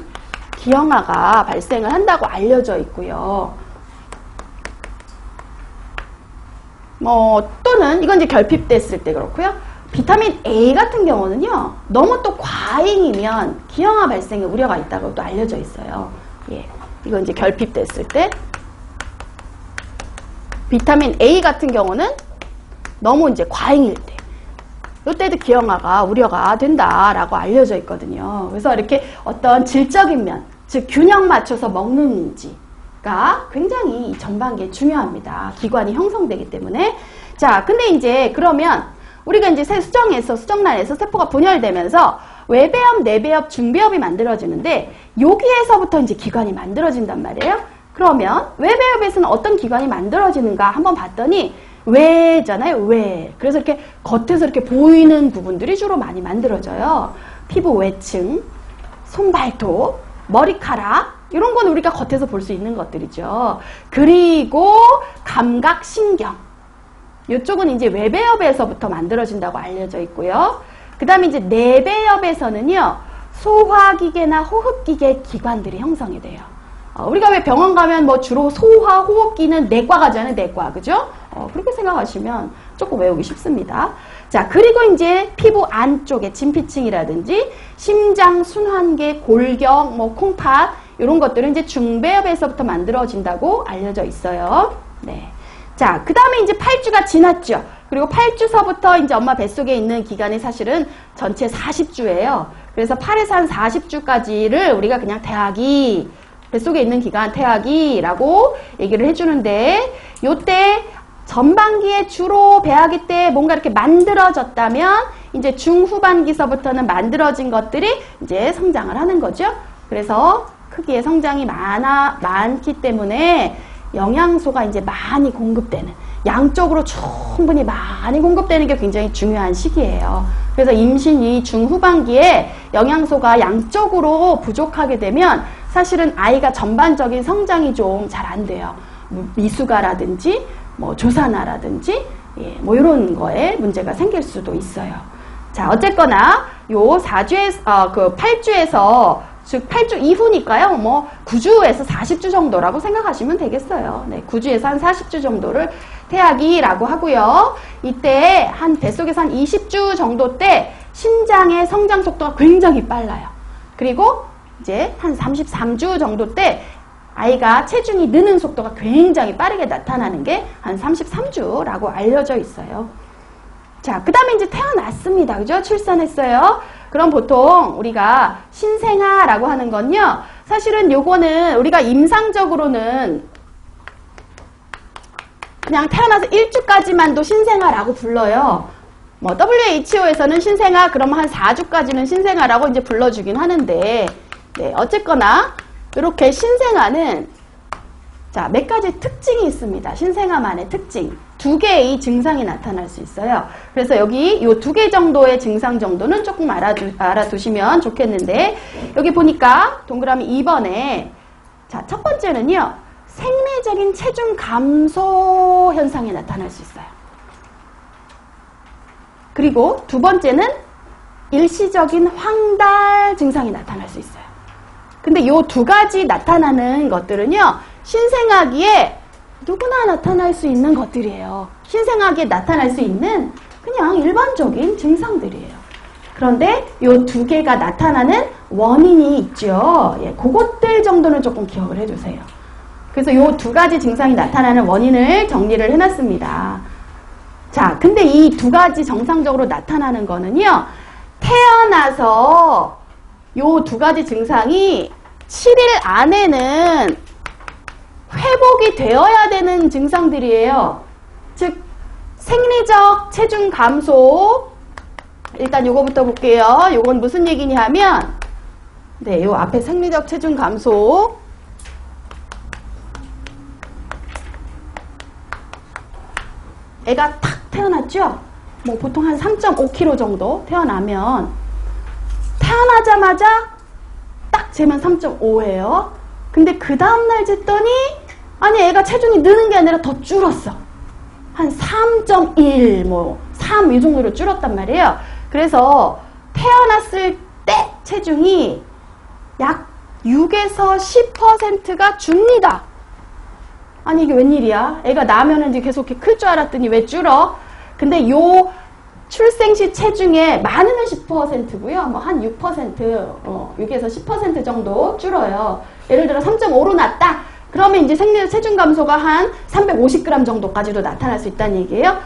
기형아가 발생을 한다고 알려져 있고요. 또는 이건 이제 결핍됐을 때 그렇고요. 비타민 A 같은 경우는요, 너무 또 과잉이면 기형아 발생의 우려가 있다고 또 알려져 있어요. 예, 이건 이제 결핍됐을 때. 비타민 A 같은 경우는 너무 이제 과잉일 때, 이때도 기형아가 우려가 된다라고 알려져 있거든요. 그래서 이렇게 어떤 질적인 면, 즉 균형 맞춰서 먹는지가 굉장히 전반기에 중요합니다. 기관이 형성되기 때문에. 자, 근데 이제 그러면 우리가 이제 수정란에서 세포가 분열되면서 외배엽, 내배엽, 중배엽이 만들어지는데, 여기에서부터 이제 기관이 만들어진단 말이에요. 그러면 외배엽에서는 어떤 기관이 만들어지는가 한번 봤더니 외잖아요. 외. 그래서 이렇게 겉에서 이렇게 보이는 부분들이 주로 많이 만들어져요. 피부 외층, 손발톱, 머리카락, 이런 건 우리가 겉에서 볼 수 있는 것들이죠. 그리고 감각, 신경. 이쪽은 이제 외배엽에서부터 만들어진다고 알려져 있고요. 그 다음에 이제 내배엽에서는요, 소화기계나 호흡기계 기관들이 형성이 돼요. 우리가 왜 병원 가면 뭐 주로 소화, 호흡기는 내과 가잖아요. 내과. 그죠? 그렇게 생각하시면 조금 외우기 쉽습니다. 자, 그리고 이제 피부 안쪽에 진피층이라든지 심장, 순환계, 골격, 뭐 콩팥, 이런 것들은 이제 중배엽에서부터 만들어진다고 알려져 있어요. 네. 자, 그 다음에 이제 8주가 지났죠. 그리고 8주서부터 이제 엄마 뱃속에 있는 기간이 사실은 전체 40주예요. 그래서 8에서 한 40주까지를 우리가 그냥 태아기, 뱃속에 있는 기간 태아기라고 얘기를 해주는데, 요때 전반기에 주로 배아기 때 뭔가 이렇게 만들어졌다면 이제 중후반기서부터는 만들어진 것들이 이제 성장을 하는 거죠. 그래서 크기의 성장이 많기 때문에 영양소가 이제 많이 공급되는, 양적으로 충분히 많이 공급되는 게 굉장히 중요한 시기예요. 그래서 임신 이 중후반기에 영양소가 양적으로 부족하게 되면 사실은 아이가 전반적인 성장이 좀 잘 안 돼요. 미숙아라든지 뭐 조산아라든지 뭐 이런 거에 문제가 생길 수도 있어요. 자, 어쨌거나 요 8주에서 즉 8주 이후니까요. 뭐 9주에서 40주 정도라고 생각하시면 되겠어요. 네, 9주에서 한 40주 정도를 태아기라고 하고요. 이때 한 뱃속에서 한 20주 정도 때 신장의 성장 속도가 굉장히 빨라요. 그리고 이제 한 33주 정도 때 아이가 체중이 느는 속도가 굉장히 빠르게 나타나는 게 한 33주라고 알려져 있어요. 자, 그 다음에 이제 태어났습니다. 그죠? 출산했어요. 그럼 보통 우리가 신생아라고 하는 건요, 사실은 요거는 우리가 임상적으로는 그냥 태어나서 1주까지만도 신생아라고 불러요. 뭐 WHO에서는 신생아 그러면 한 4주까지는 신생아라고 이제 불러주긴 하는데, 네, 어쨌거나 이렇게 신생아는 자, 몇 가지 특징이 있습니다. 신생아만의 특징. 2개의 증상이 나타날 수 있어요. 그래서 여기 요 2개 정도의 증상 정도는 조금 알아두시면 좋겠는데, 여기 보니까 동그라미 2번에 자, 첫 번째는요, 생리적인 체중 감소 현상이 나타날 수 있어요. 그리고 두 번째는 일시적인 황달 증상이 나타날 수 있어요. 근데 요 2가지 나타나는 것들은요, 신생아기에 누구나 나타날 수 있는 것들이에요. 신생아기에 나타날 수 있는 그냥 일반적인 증상들이에요. 그런데 요 2개가 나타나는 원인이 있죠. 예, 그것들 정도는 조금 기억을 해주세요. 그래서 요 2가지 증상이 나타나는 원인을 정리를 해놨습니다. 자, 근데 이 2가지 정상적으로 나타나는 거는요, 태어나서 요 2가지 증상이 7일 안에는 회복이 되어야 되는 증상들이에요. 즉, 생리적 체중 감소. 일단 요거부터 볼게요. 요건 무슨 얘기냐 하면, 네, 요 앞에 생리적 체중 감소. 애가 탁 태어났죠? 뭐 보통 한 3.5kg 정도 태어나면, 태어나자마자 딱 재면 3.5예요. 근데 그 다음날 쟀더니 아니 애가 체중이 느는 게 아니라 더 줄었어. 한 3.1 뭐 3 이 정도로 줄었단 말이에요. 그래서 태어났을 때 체중이 약 6에서 10%가 줍니다. 아니 이게 웬일이야? 애가 나면은 이제 계속 이렇게 클 줄 알았더니 왜 줄어? 근데 요 출생시 체중의 많으면 10%고요. 뭐 한 6%, 6에서 10% 정도 줄어요. 예를 들어 3.5로 났다. 그러면 이제 생리적 체중 감소가 한 350g 정도까지도 나타날 수 있다는 얘기예요.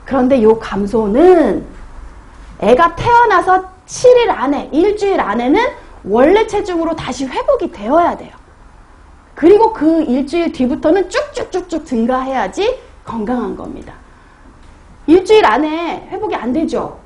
그런데 요 감소는 애가 태어나서 7일 안에, 일주일 안에는 원래 체중으로 다시 회복이 되어야 돼요. 그리고 그 일주일 뒤부터는 쭉쭉쭉쭉 증가해야지 건강한 겁니다. 일주일 안에 회복이 안 되죠.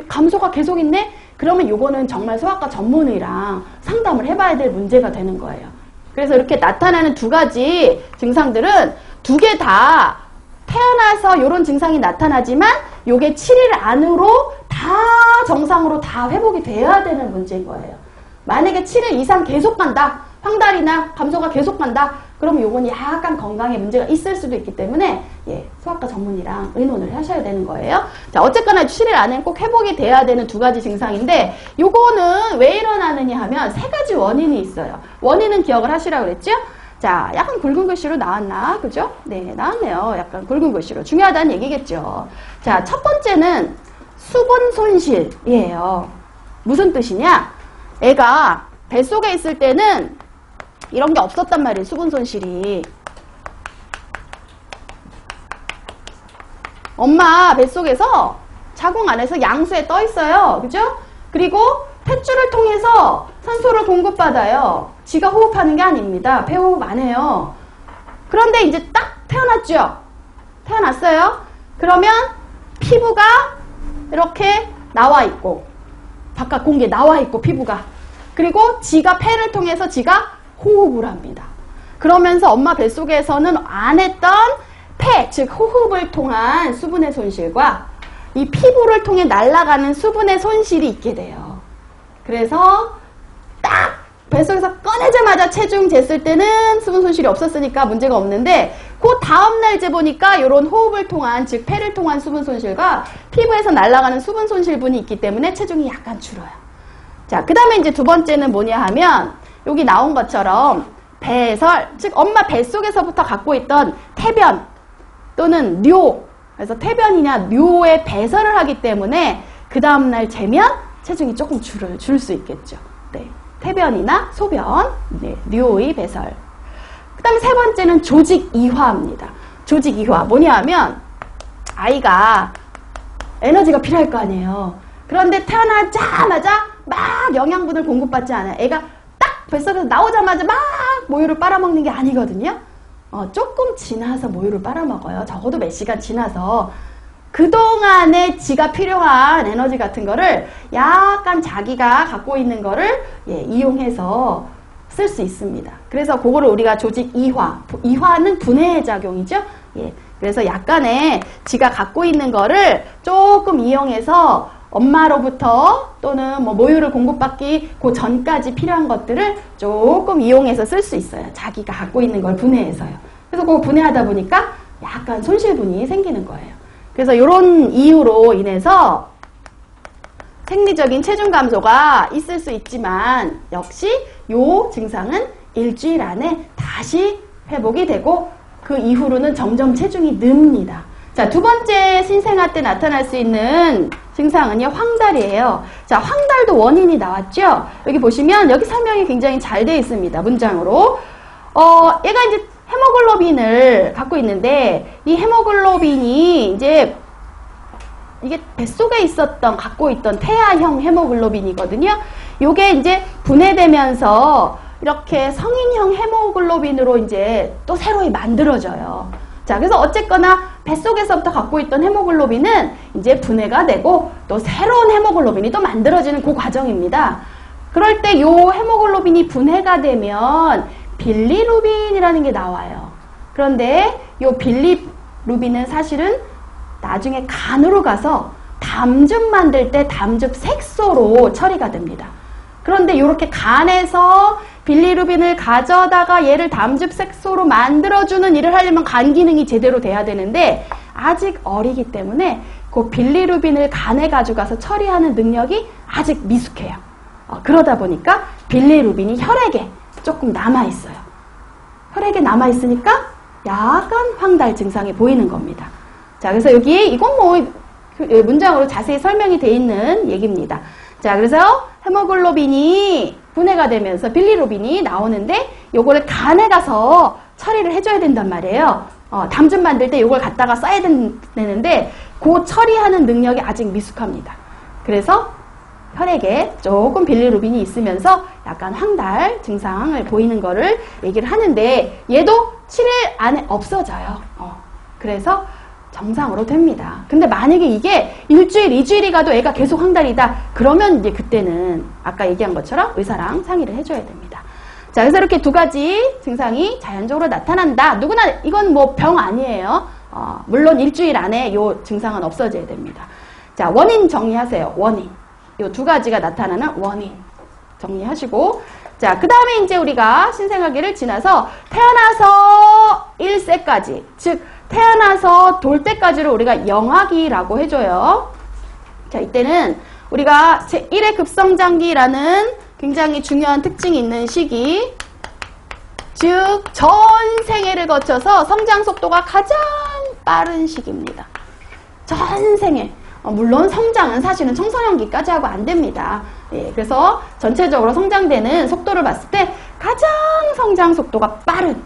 감소가 계속 있네? 그러면 요거는 정말 소아과 전문의랑 상담을 해봐야 될 문제가 되는 거예요. 그래서 이렇게 나타나는 2가지 증상들은 2개 다 태어나서 요런 증상이 나타나지만 요게 7일 안으로 다 정상으로 다 회복이 돼야 되는 문제인 거예요. 만약에 7일 이상 계속 간다. 황달이나 감소가 계속 간다. 그럼 요건 약간 건강에 문제가 있을 수도 있기 때문에 예, 소아과 전문의랑 의논을 하셔야 되는 거예요. 자, 어쨌거나 7일 안에 꼭 회복이 돼야 되는 2가지 증상인데 요거는 왜 일어나느냐 하면 3가지 원인이 있어요. 원인은 기억을 하시라고 그랬죠? 자, 약간 굵은 글씨로 나왔나? 그죠? 네, 나왔네요. 약간 굵은 글씨로. 중요하다는 얘기겠죠. 자, 첫 번째는 수분 손실이에요. 무슨 뜻이냐? 애가 뱃속에 있을 때는 이런 게 없었단 말이에요. 수분 손실이. 엄마 뱃속에서 자궁 안에서 양수에 떠 있어요. 그죠? 그리고 탯줄을 통해서 산소를 공급받아요. 지가 호흡하는 게 아닙니다. 폐호흡 안 해요. 그런데 이제 딱 태어났죠? 태어났어요? 그러면 피부가 이렇게 나와 있고, 바깥 공기에 나와 있고, 피부가. 그리고 지가 폐를 통해서 지가 호흡을 합니다. 그러면서 엄마 뱃속에서는 안 했던 폐, 즉 호흡을 통한 수분의 손실과 이 피부를 통해 날아가는 수분의 손실이 있게 돼요. 그래서 딱 뱃속에서 꺼내자마자 체중 쟀을 때는 수분 손실이 없었으니까 문제가 없는데 그 다음날 재보니까 이런 호흡을 통한, 즉 폐를 통한 수분 손실과 피부에서 날아가는 수분 손실분이 있기 때문에 체중이 약간 줄어요. 자, 그 다음에 이제 2번째는 뭐냐 하면 여기 나온 것처럼 배설, 즉 엄마 뱃속에서부터 갖고 있던 태변 또는 뇨, 그래서 태변이냐 뇨의 배설을 하기 때문에 그 다음날 재면 체중이 조금 줄 수 있겠죠. 네. 태변이나 소변, 네. 류의 배설. 그 다음에 세 번째는 조직 이화입니다. 조직 이화. 뭐냐 하면 아이가 에너지가 필요할 거 아니에요. 그런데 태어나자마자 막 영양분을 공급받지 않아요. 애가 딱 뱃속에서 나오자마자 막 모유를 빨아먹는 게 아니거든요. 조금 지나서 모유를 빨아먹어요. 적어도 몇 시간 지나서. 그동안에 지가 필요한 에너지 같은 거를 약간 자기가 갖고 있는 거를 이용해서 쓸 수 있습니다. 그래서 그거를 우리가 조직 이화. 이화는 분해 작용이죠. 그래서 약간의 지가 갖고 있는 거를 조금 이용해서 엄마로부터 또는 뭐 모유를 공급받기 그 전까지 필요한 것들을 조금 이용해서 쓸 수 있어요. 자기가 갖고 있는 걸 분해해서요. 그래서 그거 분해하다 보니까 약간 손실분이 생기는 거예요. 그래서 이런 이유로 인해서 생리적인 체중 감소가 있을 수 있지만 역시 이 증상은 일주일 안에 다시 회복이 되고 그 이후로는 점점 체중이 늡니다. 자, 두 번째 신생아 때 나타날 수 있는 증상은요, 황달이에요. 자, 황달도 원인이 나왔죠? 여기 보시면 여기 설명이 굉장히 잘 되어 있습니다. 문장으로. 얘가 이제 헤모글로빈을 갖고 있는데 이 헤모글로빈이 이제 이게 뱃속에 갖고 있던 태아형 헤모글로빈이거든요. 요게 이제 분해되면서 이렇게 성인형 헤모글로빈으로 이제 또 새로이 만들어져요. 자, 그래서 어쨌거나 뱃속에서부터 갖고 있던 헤모글로빈은 이제 분해가 되고 또 새로운 헤모글로빈이 또 만들어지는 그 과정입니다. 그럴 때 요 헤모글로빈이 분해가 되면 빌리루빈이라는 게 나와요. 그런데 요 빌리루빈은 사실은 나중에 간으로 가서 담즙 만들 때 담즙 색소로 처리가 됩니다. 그런데 이렇게 간에서 빌리루빈을 가져다가 얘를 담즙 색소로 만들어주는 일을 하려면 간 기능이 제대로 돼야 되는데 아직 어리기 때문에 그 빌리루빈을 간에 가져가서 처리하는 능력이 아직 미숙해요. 그러다 보니까 빌리루빈이 혈액에 조금 남아있어요. 혈액에 남아있으니까 약간 황달 증상이 보이는 겁니다. 자, 그래서 여기 이건 뭐 문장으로 자세히 설명이 되어 있는 얘기입니다. 자, 그래서 헤모글로빈이 분해가 되면서 빌리루빈이 나오는데 요거를 간에 가서 처리를 해줘야 된단 말이에요. 담즙 만들 때 요걸 갖다가 써야 되는데 그 처리하는 능력이 아직 미숙합니다. 그래서 혈액에 조금 빌리루빈이 있으면서 약간 황달 증상을 보이는 거를 얘기를 하는데 얘도 7일 안에 없어져요. 그래서 정상으로 됩니다. 근데 만약에 이게 일주일, 2주일이 가도 애가 계속 황달이다. 그러면 이제 그때는 아까 얘기한 것처럼 의사랑 상의를 해줘야 됩니다. 자, 그래서 이렇게 두 가지 증상이 자연적으로 나타난다. 누구나 이건 뭐 병 아니에요. 물론 일주일 안에 이 증상은 없어져야 됩니다. 자, 원인 정리하세요. 원인. 이 두 가지가 나타나는 원인 정리하시고, 자, 그 다음에 이제 우리가 신생아기를 지나서 태어나서 1세까지, 즉 태어나서 돌 때까지를 우리가 영아기라고 해줘요. 자, 이때는 우리가 제1의 급성장기라는 굉장히 중요한 특징이 있는 시기, 즉 전 생애를 거쳐서 성장 속도가 가장 빠른 시기입니다. 전 생애. 물론 성장은 사실은 청소년기까지 하고 안 됩니다. 그래서 전체적으로 성장되는 속도를 봤을 때 가장 성장 속도가 빠른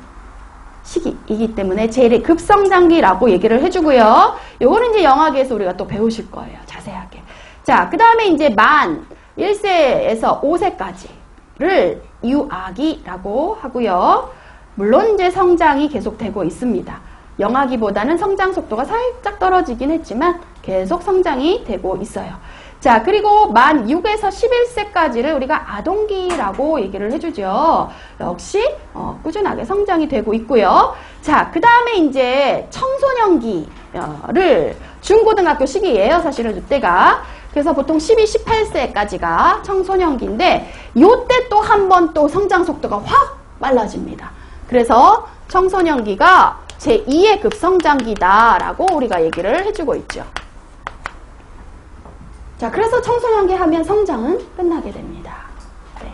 시기이기 때문에 제1의 급성장기라고 얘기를 해주고요. 요거는 이제 영아기에서 우리가 또 배우실 거예요. 자세하게. 자, 그 다음에 이제 만 1세에서 5세까지를 유아기라고 하고요. 물론 이제 성장이 계속되고 있습니다. 영아기보다는 성장 속도가 살짝 떨어지긴 했지만 계속 성장이 되고 있어요. 자, 그리고 만 6에서 11세까지를 우리가 아동기라고 얘기를 해주죠. 역시 꾸준하게 성장이 되고 있고요. 자, 그 다음에 이제 청소년기를 중고등학교 시기예요. 사실은 이때가. 그래서 보통 12, 18세까지가 청소년기인데 요때 또 한 번 또 성장 속도가 확 빨라집니다. 그래서 청소년기가 제2의 급성장기다라고 우리가 얘기를 해주고 있죠. 자, 그래서 청소년기 하면 성장은 끝나게 됩니다. 네.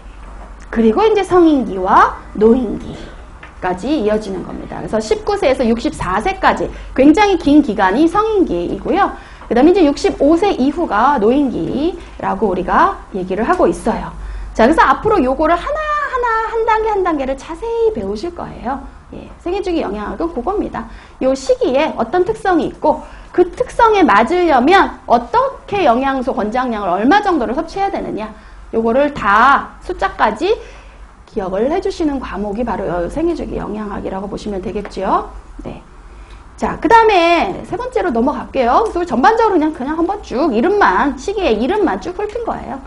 그리고 이제 성인기와 노인기까지 이어지는 겁니다. 그래서 19세에서 64세까지 굉장히 긴 기간이 성인기이고요. 그 다음에 이제 65세 이후가 노인기라고 우리가 얘기를 하고 있어요. 자, 그래서 앞으로 요거를 하나하나 한 단계 한 단계를 자세히 배우실 거예요. 예, 생애주기 영양학은 그겁니다. 요 시기에 어떤 특성이 있고 그 특성에 맞으려면 어떻게 영양소 권장량을 얼마 정도를 섭취해야 되느냐, 요거를 다 숫자까지 기억을 해주시는 과목이 바로 생애주기 영양학이라고 보시면 되겠죠. 네. 자, 그 다음에 세 번째로 넘어갈게요. 그래서 전반적으로 그냥 한번 쭉 시기의 이름만 쭉 훑은 거예요.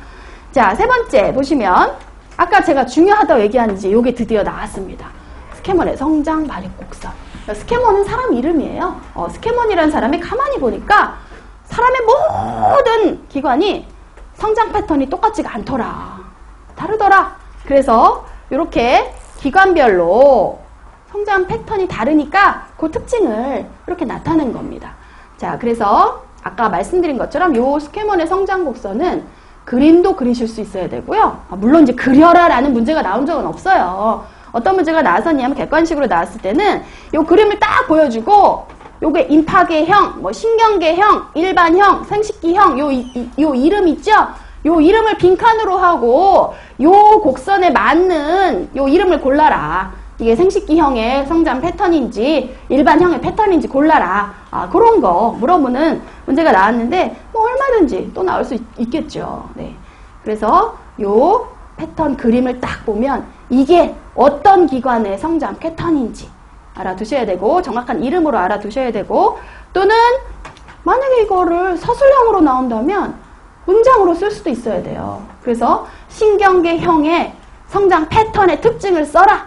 자, 세 번째 보시면 아까 제가 중요하다고 얘기하는지 요게 드디어 나왔습니다. 스캐먼의 성장 발육 곡선. 스캐먼은 사람 이름이에요. 스캐먼이라는 사람이 가만히 보니까 사람의 모든 기관이 성장 패턴이 똑같지가 않더라. 다르더라. 그래서 이렇게 기관별로 성장 패턴이 다르니까 그 특징을 이렇게 나타낸 겁니다. 자, 그래서 아까 말씀드린 것처럼 요 스캐먼의 성장 곡선은 그림도 그리실 수 있어야 되고요. 물론 이제 그려라 라는 문제가 나온 적은 없어요. 어떤 문제가 나왔었냐면 객관식으로 나왔을 때는 요 그림을 딱 보여주고 요게 임파계형, 뭐 신경계형, 일반형, 생식기형 요 이름 있죠? 요 이름을 빈칸으로 하고 요 곡선에 맞는 요 이름을 골라라. 이게 생식기형의 성장 패턴인지 일반형의 패턴인지 골라라. 그런 거 물어보는 문제가 나왔는데 뭐 얼마든지 또 나올 수 있겠죠. 네. 그래서 요 패턴 그림을 딱 보면 이게 어떤 기관의 성장 패턴인지 알아두셔야 되고 정확한 이름으로 알아두셔야 되고, 또는 만약에 이거를 서술형으로 나온다면 문장으로 쓸 수도 있어야 돼요. 그래서 신경계형의 성장 패턴의 특징을 써라.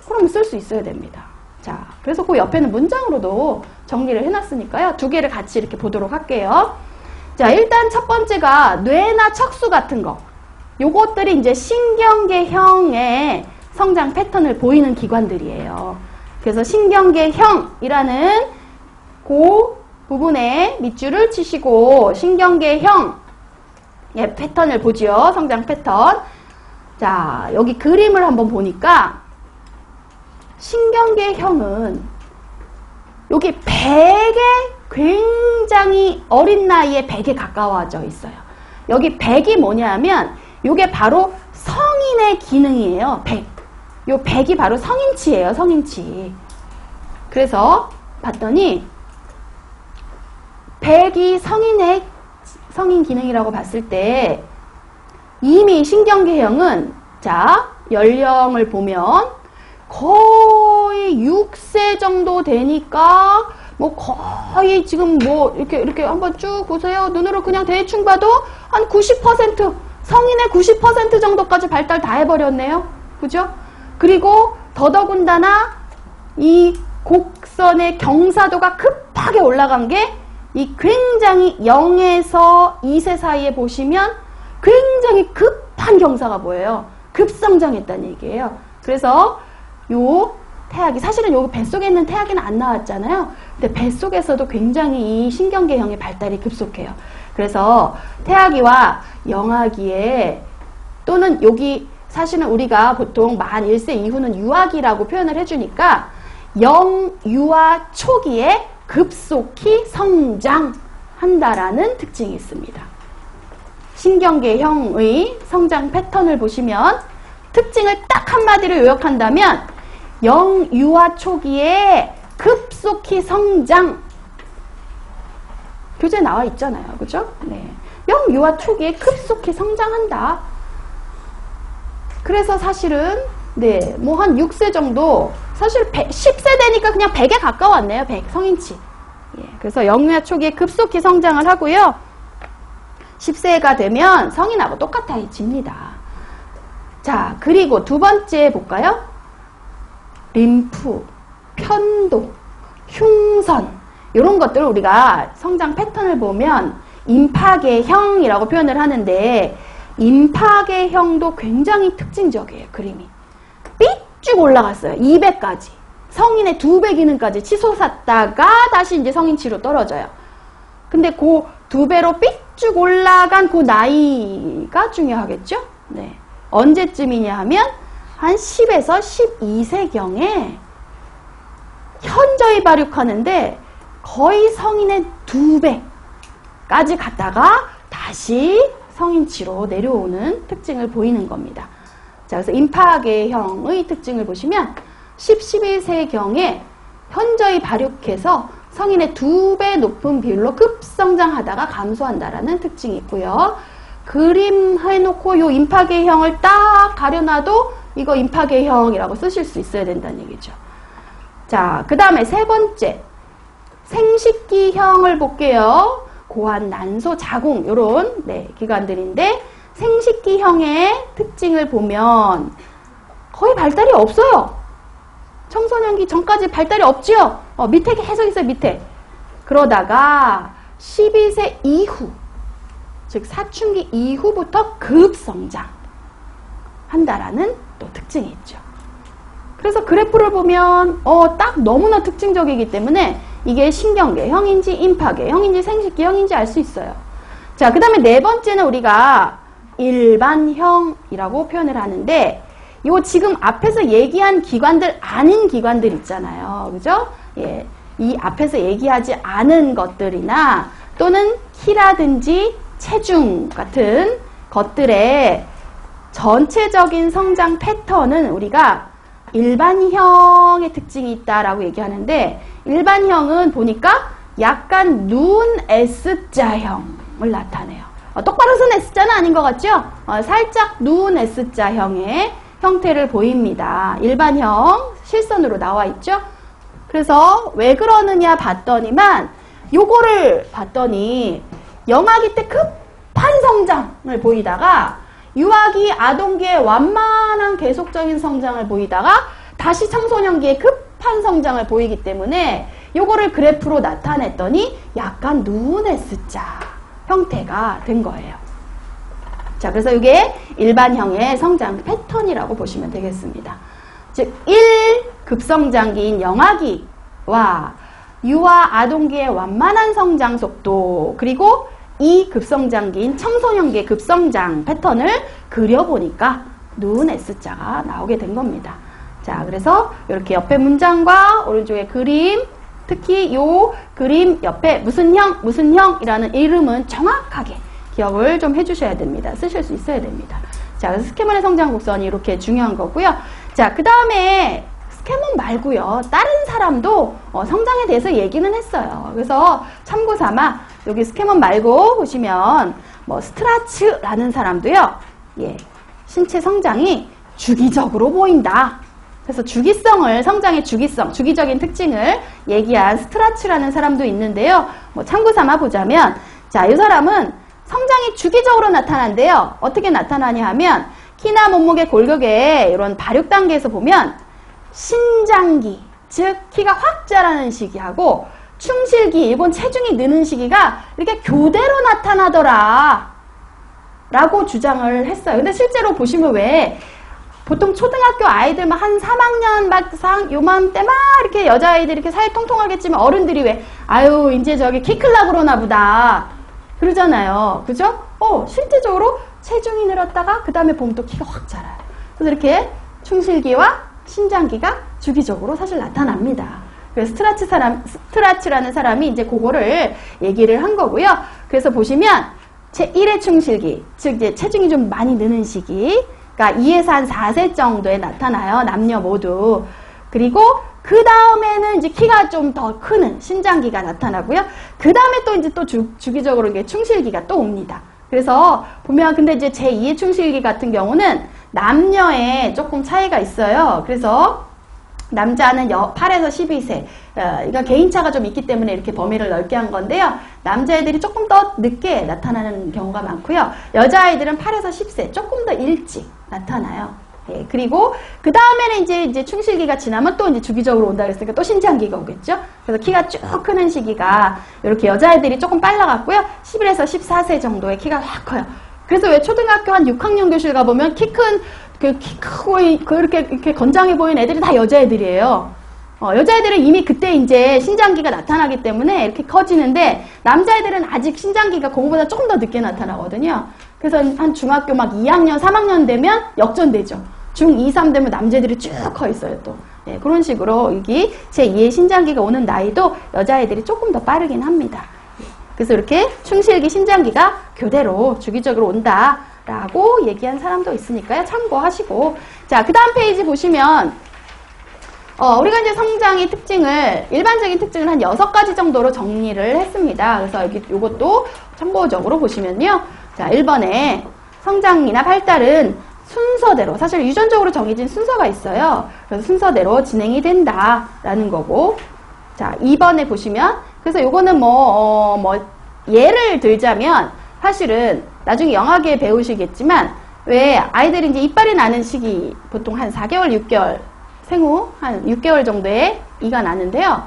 그러면 쓸 수 있어야 됩니다. 자, 그래서 그 옆에는 문장으로도 정리를 해놨으니까요. 두 개를 같이 이렇게 보도록 할게요. 자, 일단 첫 번째가 뇌나 척수 같은 거. 요것들이 이제 신경계형의 성장 패턴을 보이는 기관들이에요. 그래서 신경계형이라는 그 부분에 밑줄을 치시고 신경계형의 패턴을 보죠. 성장 패턴. 자, 여기 그림을 한번 보니까 신경계형은 여기 100에 굉장히 어린 나이에 100에 가까워져 있어요. 여기 100이 뭐냐면 요게 바로 성인의 기능이에요. 100. 요 100이 바로 성인치예요. 성인치. 그래서 봤더니 100이 성인 기능이라고 봤을 때 이미 신경계형은 자, 연령을 보면 거의 6세 정도 되니까 뭐 거의 지금 뭐 이렇게 한번 쭉 보세요. 눈으로 그냥 대충 봐도 한 90% 성인의 90% 정도까지 발달 다 해버렸네요. 그죠? 그리고 더더군다나 이 곡선의 경사도가 급하게 올라간 게 이 굉장히 0에서 2세 사이에 보시면 굉장히 급한 경사가 보여요. 급성장했다는 얘기예요. 그래서 요 태아기, 사실은 여기 뱃속에 있는 태아기는 안 나왔잖아요. 근데 뱃속에서도 굉장히 이 신경계형의 발달이 급속해요. 그래서 태아기와 영아기에 또는 여기 사실은 우리가 보통 만 1세 이후는 유아기라고 표현을 해주니까 영유아 초기에 급속히 성장한다라는 특징이 있습니다. 신경계형의 성장 패턴을 보시면 특징을 딱 한마디로 요약한다면 영유아 초기에 급속히 성장. 교재에 나와 있잖아요. 그죠? 네. 영유아 초기에 급속히 성장한다. 그래서 사실은 네, 뭐 한 6세 정도, 사실 10세 되니까 그냥 100에 가까웠네요. 100 성인치. 예, 그래서 영유아 초기에 급속히 성장을 하고요. 10세가 되면 성인하고 똑같아집니다. 자, 그리고 두 번째 볼까요? 림프, 편도, 흉선 이런 것들을 우리가 성장 패턴을 보면 임파계형이라고 표현을 하는데, 임파계형도 굉장히 특징적이에요. 그림이 삐쭉 올라갔어요. 200까지 성인의 2배 기능까지 치솟았다가 다시 이제 성인치로 떨어져요. 근데 그 2배로 삐쭉 올라간 그 나이가 중요하겠죠. 네. 언제쯤이냐 하면 한 10에서 12세경에 현저히 발육하는데 거의 성인의 2배, 까지 갔다가 다시 성인치로 내려오는 특징을 보이는 겁니다. 자, 그래서 임파계형의 특징을 보시면 10, 11세경에 현저히 발육해서 성인의 2배 높은 비율로 급성장하다가 감소한다라는 특징이 있고요. 그림 해놓고 요 임파계형을 딱 가려놔도 이거 임파계형이라고 쓰실 수 있어야 된다는 얘기죠. 자, 그 다음에 세 번째 생식기형을 볼게요. 고환, 난소, 자궁 요런 기관들인데 생식기형의 특징을 보면 거의 발달이 없어요. 청소년기 전까지 발달이 없죠. 밑에 계속 있어요. 밑에. 그러다가 12세 이후, 즉 사춘기 이후부터 급성장 한다라는 또 특징이 있죠. 그래서 그래프를 보면 딱 너무나 특징적이기 때문에 이게 신경계형인지 임파계형인지 생식기형인지 알 수 있어요. 자, 그 다음에 네 번째는 우리가 일반형이라고 표현을 하는데 요 지금 앞에서 얘기한 기관들 아닌 기관들 있잖아요. 그죠? 예, 이 앞에서 얘기하지 않은 것들이나 또는 키라든지 체중 같은 것들의 전체적인 성장 패턴은 우리가 일반형의 특징이 있다라고 얘기하는데 일반형은 보니까 약간 눈 S자형을 나타내요. 똑바로 쓴 S자는 아닌 것 같죠? 살짝 눈 S자형의 형태를 보입니다. 일반형 실선으로 나와 있죠? 그래서 왜 그러느냐 봤더니만 요거를 봤더니 영아기 때 급한 성장을 보이다가 유아기 아동기에 완만한 계속적인 성장을 보이다가 다시 청소년기에 급한 성장을 보이기 때문에 요거를 그래프로 나타냈더니 약간 눈 S자 형태가 된 거예요. 자, 그래서 이게 일반형의 성장 패턴이라고 보시면 되겠습니다. 즉 1. 급성장기인 영아기와 유아 아동기의 완만한 성장 속도 그리고 2. 급성장기인 청소년기의 급성장 패턴을 그려보니까 눈 S자가 나오게 된 겁니다. 자, 그래서 이렇게 옆에 문장과 오른쪽에 그림, 특히 요 그림 옆에 무슨 형이라는 이름은 정확하게 기억을 좀 해주셔야 됩니다. 쓰실 수 있어야 됩니다. 자, 그래서 스캐먼의 성장 곡선이 이렇게 중요한 거고요. 자, 그 다음에 스캐먼 말고요. 다른 사람도 성장에 대해서 얘기는 했어요. 그래서 참고 삼아 여기 스캐먼 말고 보시면 뭐 스트라츠라는 사람도요. 예, 신체 성장이 주기적으로 보인다. 그래서 주기성을, 성장의 주기성, 주기적인 특징을 얘기한 스트라츠라는 사람도 있는데요. 뭐 참고 삼아 보자면, 자, 이 사람은 성장이 주기적으로 나타난대요. 어떻게 나타나냐 하면, 키나 몸무게, 골격의 이런 발육 단계에서 보면, 신장기, 즉, 키가 확 자라는 시기하고, 충실기, 일본 체중이 느는 시기가 이렇게 교대로 나타나더라. 라고 주장을 했어요. 근데 실제로 보시면 왜, 보통 초등학교 아이들 한 3학년 막상 요맘때 막 이렇게 여자아이들이 이렇게 사이 통통하겠지만 어른들이 왜 아유 이제 저기 키 클라 그러나 보다 그러잖아요. 그죠? 실제적으로 체중이 늘었다가 그 다음에 보면 또 키가 확 자라요. 그래서 이렇게 충실기와 신장기가 주기적으로 사실 나타납니다. 그래서 스트라츠라는 사람이 이제 그거를 얘기를 한 거고요. 그래서 보시면 제1의 충실기, 즉 이제 체중이 좀 많이 느는 시기, 그러니까 2에서 한 4세 정도에 나타나요. 남녀 모두. 그리고 그 다음에는 이제 키가 좀 더 크는 신장기가 나타나고요. 그 다음에 또 이제 또 주기적으로 이게 충실기가 또 옵니다. 그래서 보면 근데 이제 제2의 충실기 같은 경우는 남녀에 조금 차이가 있어요. 그래서 남자는 8에서 12세, 이건 개인차가 좀 있기 때문에 이렇게 범위를 넓게 한 건데요. 남자애들이 조금 더 늦게 나타나는 경우가 많고요. 여자아이들은 8에서 10세, 조금 더 일찍 나타나요. 예, 그리고 그 다음에는 이제 충실기가 지나면 또 이제 주기적으로 온다 그랬으니까 또 신장기가 오겠죠. 그래서 키가 쭉 크는 시기가 이렇게 여자애들이 조금 빨라갔고요. 11에서 14세 정도의 키가 확 커요. 그래서 왜 초등학교 한 6학년 교실 가보면 키 크고 이렇게 건장해 보이는 애들이 다 여자애들이에요. 여자애들은 이미 그때 이제 신장기가 나타나기 때문에 이렇게 커지는데 남자애들은 아직 신장기가 그거보다 조금 더 늦게 나타나거든요. 그래서 한 중학교 막 2학년, 3학년 되면 역전되죠. 중 2, 3 되면 남자애들이 쭉 커 있어요, 또. 예, 그런 식으로 여기 제2의 신장기가 오는 나이도 여자애들이 조금 더 빠르긴 합니다. 그래서 이렇게 충실기, 신장기가 교대로 주기적으로 온다라고 얘기한 사람도 있으니까요. 참고하시고. 자, 그 다음 페이지 보시면 우리가 이제 성장의 특징을, 일반적인 특징을 한 6가지 정도로 정리를 했습니다. 그래서 여기 요것도 참고적으로 보시면요. 자, 1번에 성장이나 발달은 순서대로, 사실 유전적으로 정해진 순서가 있어요. 그래서 순서대로 진행이 된다라는 거고. 자, 2번에 보시면, 그래서 요거는 예를 들자면, 사실은 나중에 영아기에 배우시겠지만, 왜 아이들이 이제 이빨이 나는 시기, 보통 한 4개월, 6개월, 생후 한 6개월 정도에 이가 나는데요.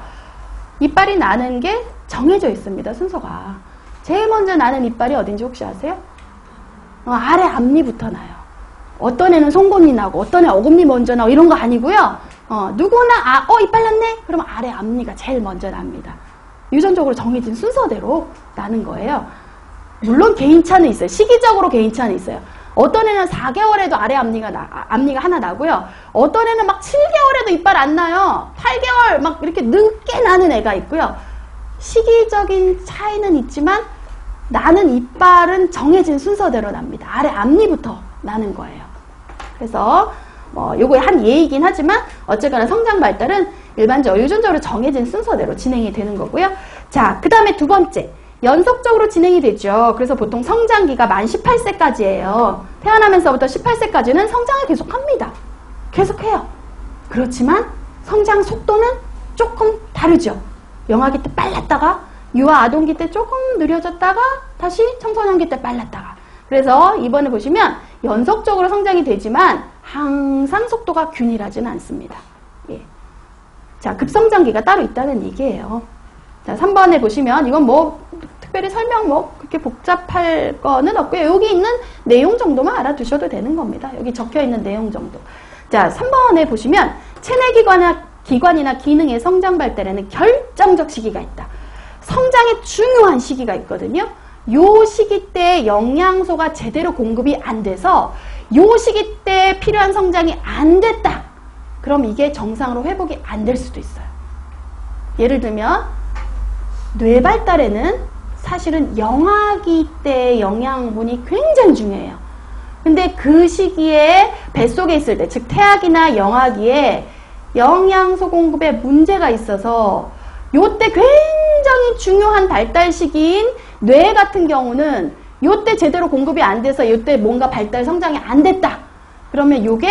이빨이 나는 게 정해져 있습니다. 순서가. 제일 먼저 나는 이빨이 어딘지 혹시 아세요? 아래 앞니부터 나요. 어떤 애는 송곳니 나고 어떤 애 어금니 먼저 나고 이런 거 아니고요. 누구나 이빨 났네? 그러면 아래 앞니가 제일 먼저 납니다. 유전적으로 정해진 순서대로 나는 거예요. 물론 개인차는 있어요. 시기적으로 개인차는 있어요. 어떤 애는 4개월에도 아래 앞니가 하나 나고요. 어떤 애는 막 7개월에도 이빨 안 나요. 8개월 막 이렇게 늦게 나는 애가 있고요. 시기적인 차이는 있지만 나는 이빨은 정해진 순서대로 납니다. 아래 앞니부터 나는 거예요. 그래서 요거 한 예이긴 하지만 어쨌거나 성장 발달은 일반적으로 유전적으로 정해진 순서대로 진행이 되는 거고요. 자, 그 다음에 두 번째. 연속적으로 진행이 되죠. 그래서 보통 성장기가 만 18세까지예요. 태어나면서부터 18세까지는 성장을 계속합니다. 계속해요. 그렇지만 성장 속도는 조금 다르죠. 영아기 때 빨랐다가 유아 아동기 때 조금 느려졌다가 다시 청소년기 때 빨랐다가. 그래서 이번에 보시면 연속적으로 성장이 되지만 항상 속도가 균일하지는 않습니다. 예. 자, 급성장기가 따로 있다는 얘기예요. 자, 3번에 보시면 이건 특별히 설명 그렇게 복잡할 거는 없고요. 여기 있는 내용 정도만 알아두셔도 되는 겁니다. 여기 적혀 있는 내용 정도. 자, 3번에 보시면 체내기관이나 기능의 성장 발달에는 결정적 시기가 있다. 성장에 중요한 시기가 있거든요. 요 시기 때 영양소가 제대로 공급이 안 돼서 요 시기 때 필요한 성장이 안 됐다. 그럼 이게 정상으로 회복이 안 될 수도 있어요. 예를 들면 뇌 발달에는 사실은 영아기 때 영양분이 굉장히 중요해요. 근데 그 시기에 뱃속에 있을 때, 즉 태아기나 영아기에 영양소 공급에 문제가 있어서 요때 굉장히 중요한 발달 시기인 뇌 같은 경우는 요때 제대로 공급이 안 돼서 요때 뭔가 발달 성장이 안 됐다. 그러면 요게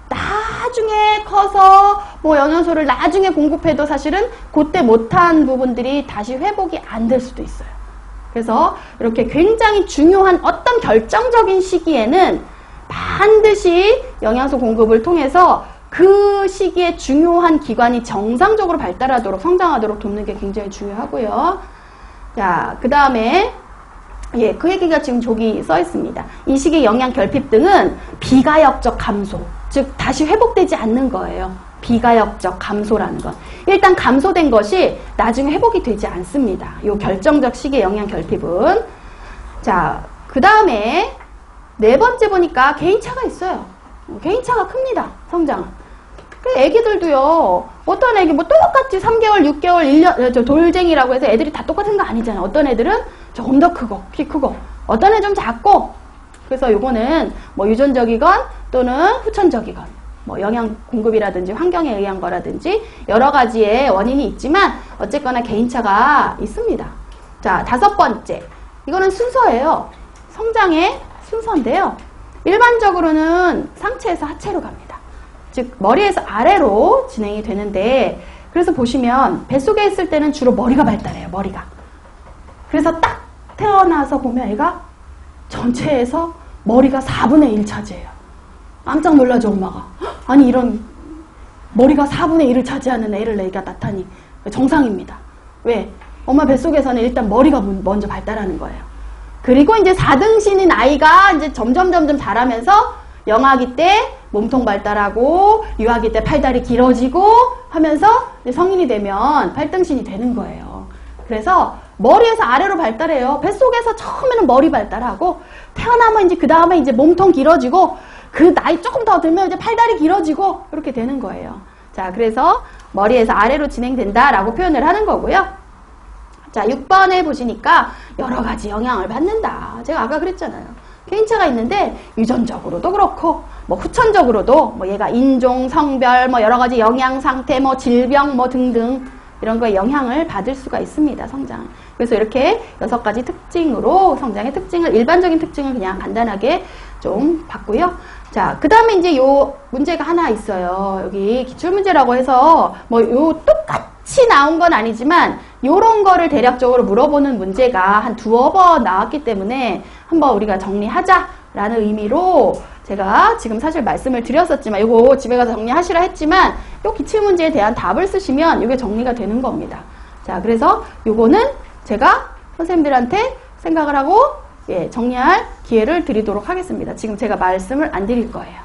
나중에 커서 영양소를 나중에 공급해도 사실은 그때 못한 부분들이 다시 회복이 안 될 수도 있어요. 그래서 이렇게 굉장히 중요한 어떤 결정적인 시기에는 반드시 영양소 공급을 통해서 그 시기에 중요한 기관이 정상적으로 발달하도록 성장하도록 돕는 게 굉장히 중요하고요. 자, 그 다음에 그 얘기가 지금 저기 써 있습니다. 이 시기 영양 결핍 등은 비가역적 감소, 즉 다시 회복되지 않는 거예요. 비가역적 감소라는 건. 일단 감소된 것이 나중에 회복이 되지 않습니다. 이 결정적 시기의 영양 결핍은. 자, 그 다음에 네 번째 보니까 개인차가 있어요. 개인차가 큽니다. 성장은. 애기들도요. 어떤 애기 똑같이 3개월, 6개월, 1년 돌쟁이라고 해서 애들이 다 똑같은 거 아니잖아요. 어떤 애들은 조금 더 크고 키 크고 어떤 애 좀 작고. 그래서 요거는 유전적이건 또는 후천적이건 영양 공급이라든지 환경에 의한 거라든지 여러 가지의 원인이 있지만 어쨌거나 개인차가 있습니다. 자, 다섯 번째. 이거는 순서예요. 성장의 순서인데요. 일반적으로는 상체에서 하체로 갑니다. 즉 머리에서 아래로 진행이 되는데, 그래서 보시면 뱃속에 있을 때는 주로 머리가 발달해요. 머리가. 그래서 딱 태어나서 보면 애가 전체에서 머리가 4분의 1 차지해요. 깜짝 놀라죠, 엄마가. 아니, 이런 머리가 4분의 1을 차지하는 애를 내가 낳다니. 정상입니다. 왜? 엄마 뱃속에서는 일단 머리가 먼저 발달하는 거예요. 그리고 이제 4등신인 아이가 이제 점점 자라면서 영아기 때 몸통 발달하고 유아기 때 팔다리 길어지고 하면서 성인이 되면 8등신이 되는 거예요. 그래서 머리에서 아래로 발달해요. 뱃속에서 처음에는 머리 발달하고 태어나면 이제 그 다음에 이제 몸통 길어지고 그 나이 조금 더 들면 이제 팔다리 길어지고 이렇게 되는 거예요. 자, 그래서 머리에서 아래로 진행된다라고 표현을 하는 거고요. 자, 6번에 보시니까 여러 가지 영향을 받는다. 제가 아까 그랬잖아요. 개인차가 있는데 유전적으로도 그렇고 뭐 후천적으로도 뭐 얘가 인종, 성별, 뭐 여러 가지 영양 상태, 뭐 질병 뭐 등등 이런 거에 영향을 받을 수가 있습니다. 성장. 그래서 이렇게 6가지 특징으로 성장의 특징을 일반적인 특징을 그냥 간단하게 좀 봤고요. 자, 그 다음에 이제 요 문제가 하나 있어요. 여기 기출문제라고 해서 뭐 요 똑같이 나온 건 아니지만 요런 거를 대략적으로 물어보는 문제가 한 2번 나왔기 때문에 한번 우리가 정리하자라는 의미로 제가 지금 사실 말씀을 드렸었지만 요거 집에 가서 정리하시라 했지만 요 기출문제에 대한 답을 쓰시면 요게 정리가 되는 겁니다. 자, 그래서 요거는 제가 선생님들한테 생각을 하고 예, 정리할 기회를 드리도록 하겠습니다. 지금 제가 말씀을 안 드릴 거예요.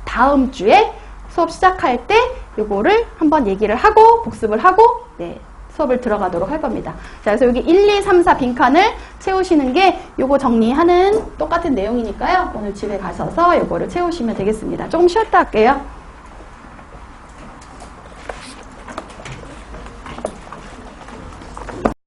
다음 주에 수업 시작할 때 요거를 한번 얘기를 하고 복습을 하고 네, 수업을 들어가도록 할 겁니다. 자, 그래서 여기 1, 2, 3, 4 빈칸을 채우시는 게 요거 정리하는 똑같은 내용이니까요. 오늘 집에 가셔서 요거를 채우시면 되겠습니다. 조금 쉬었다 할게요.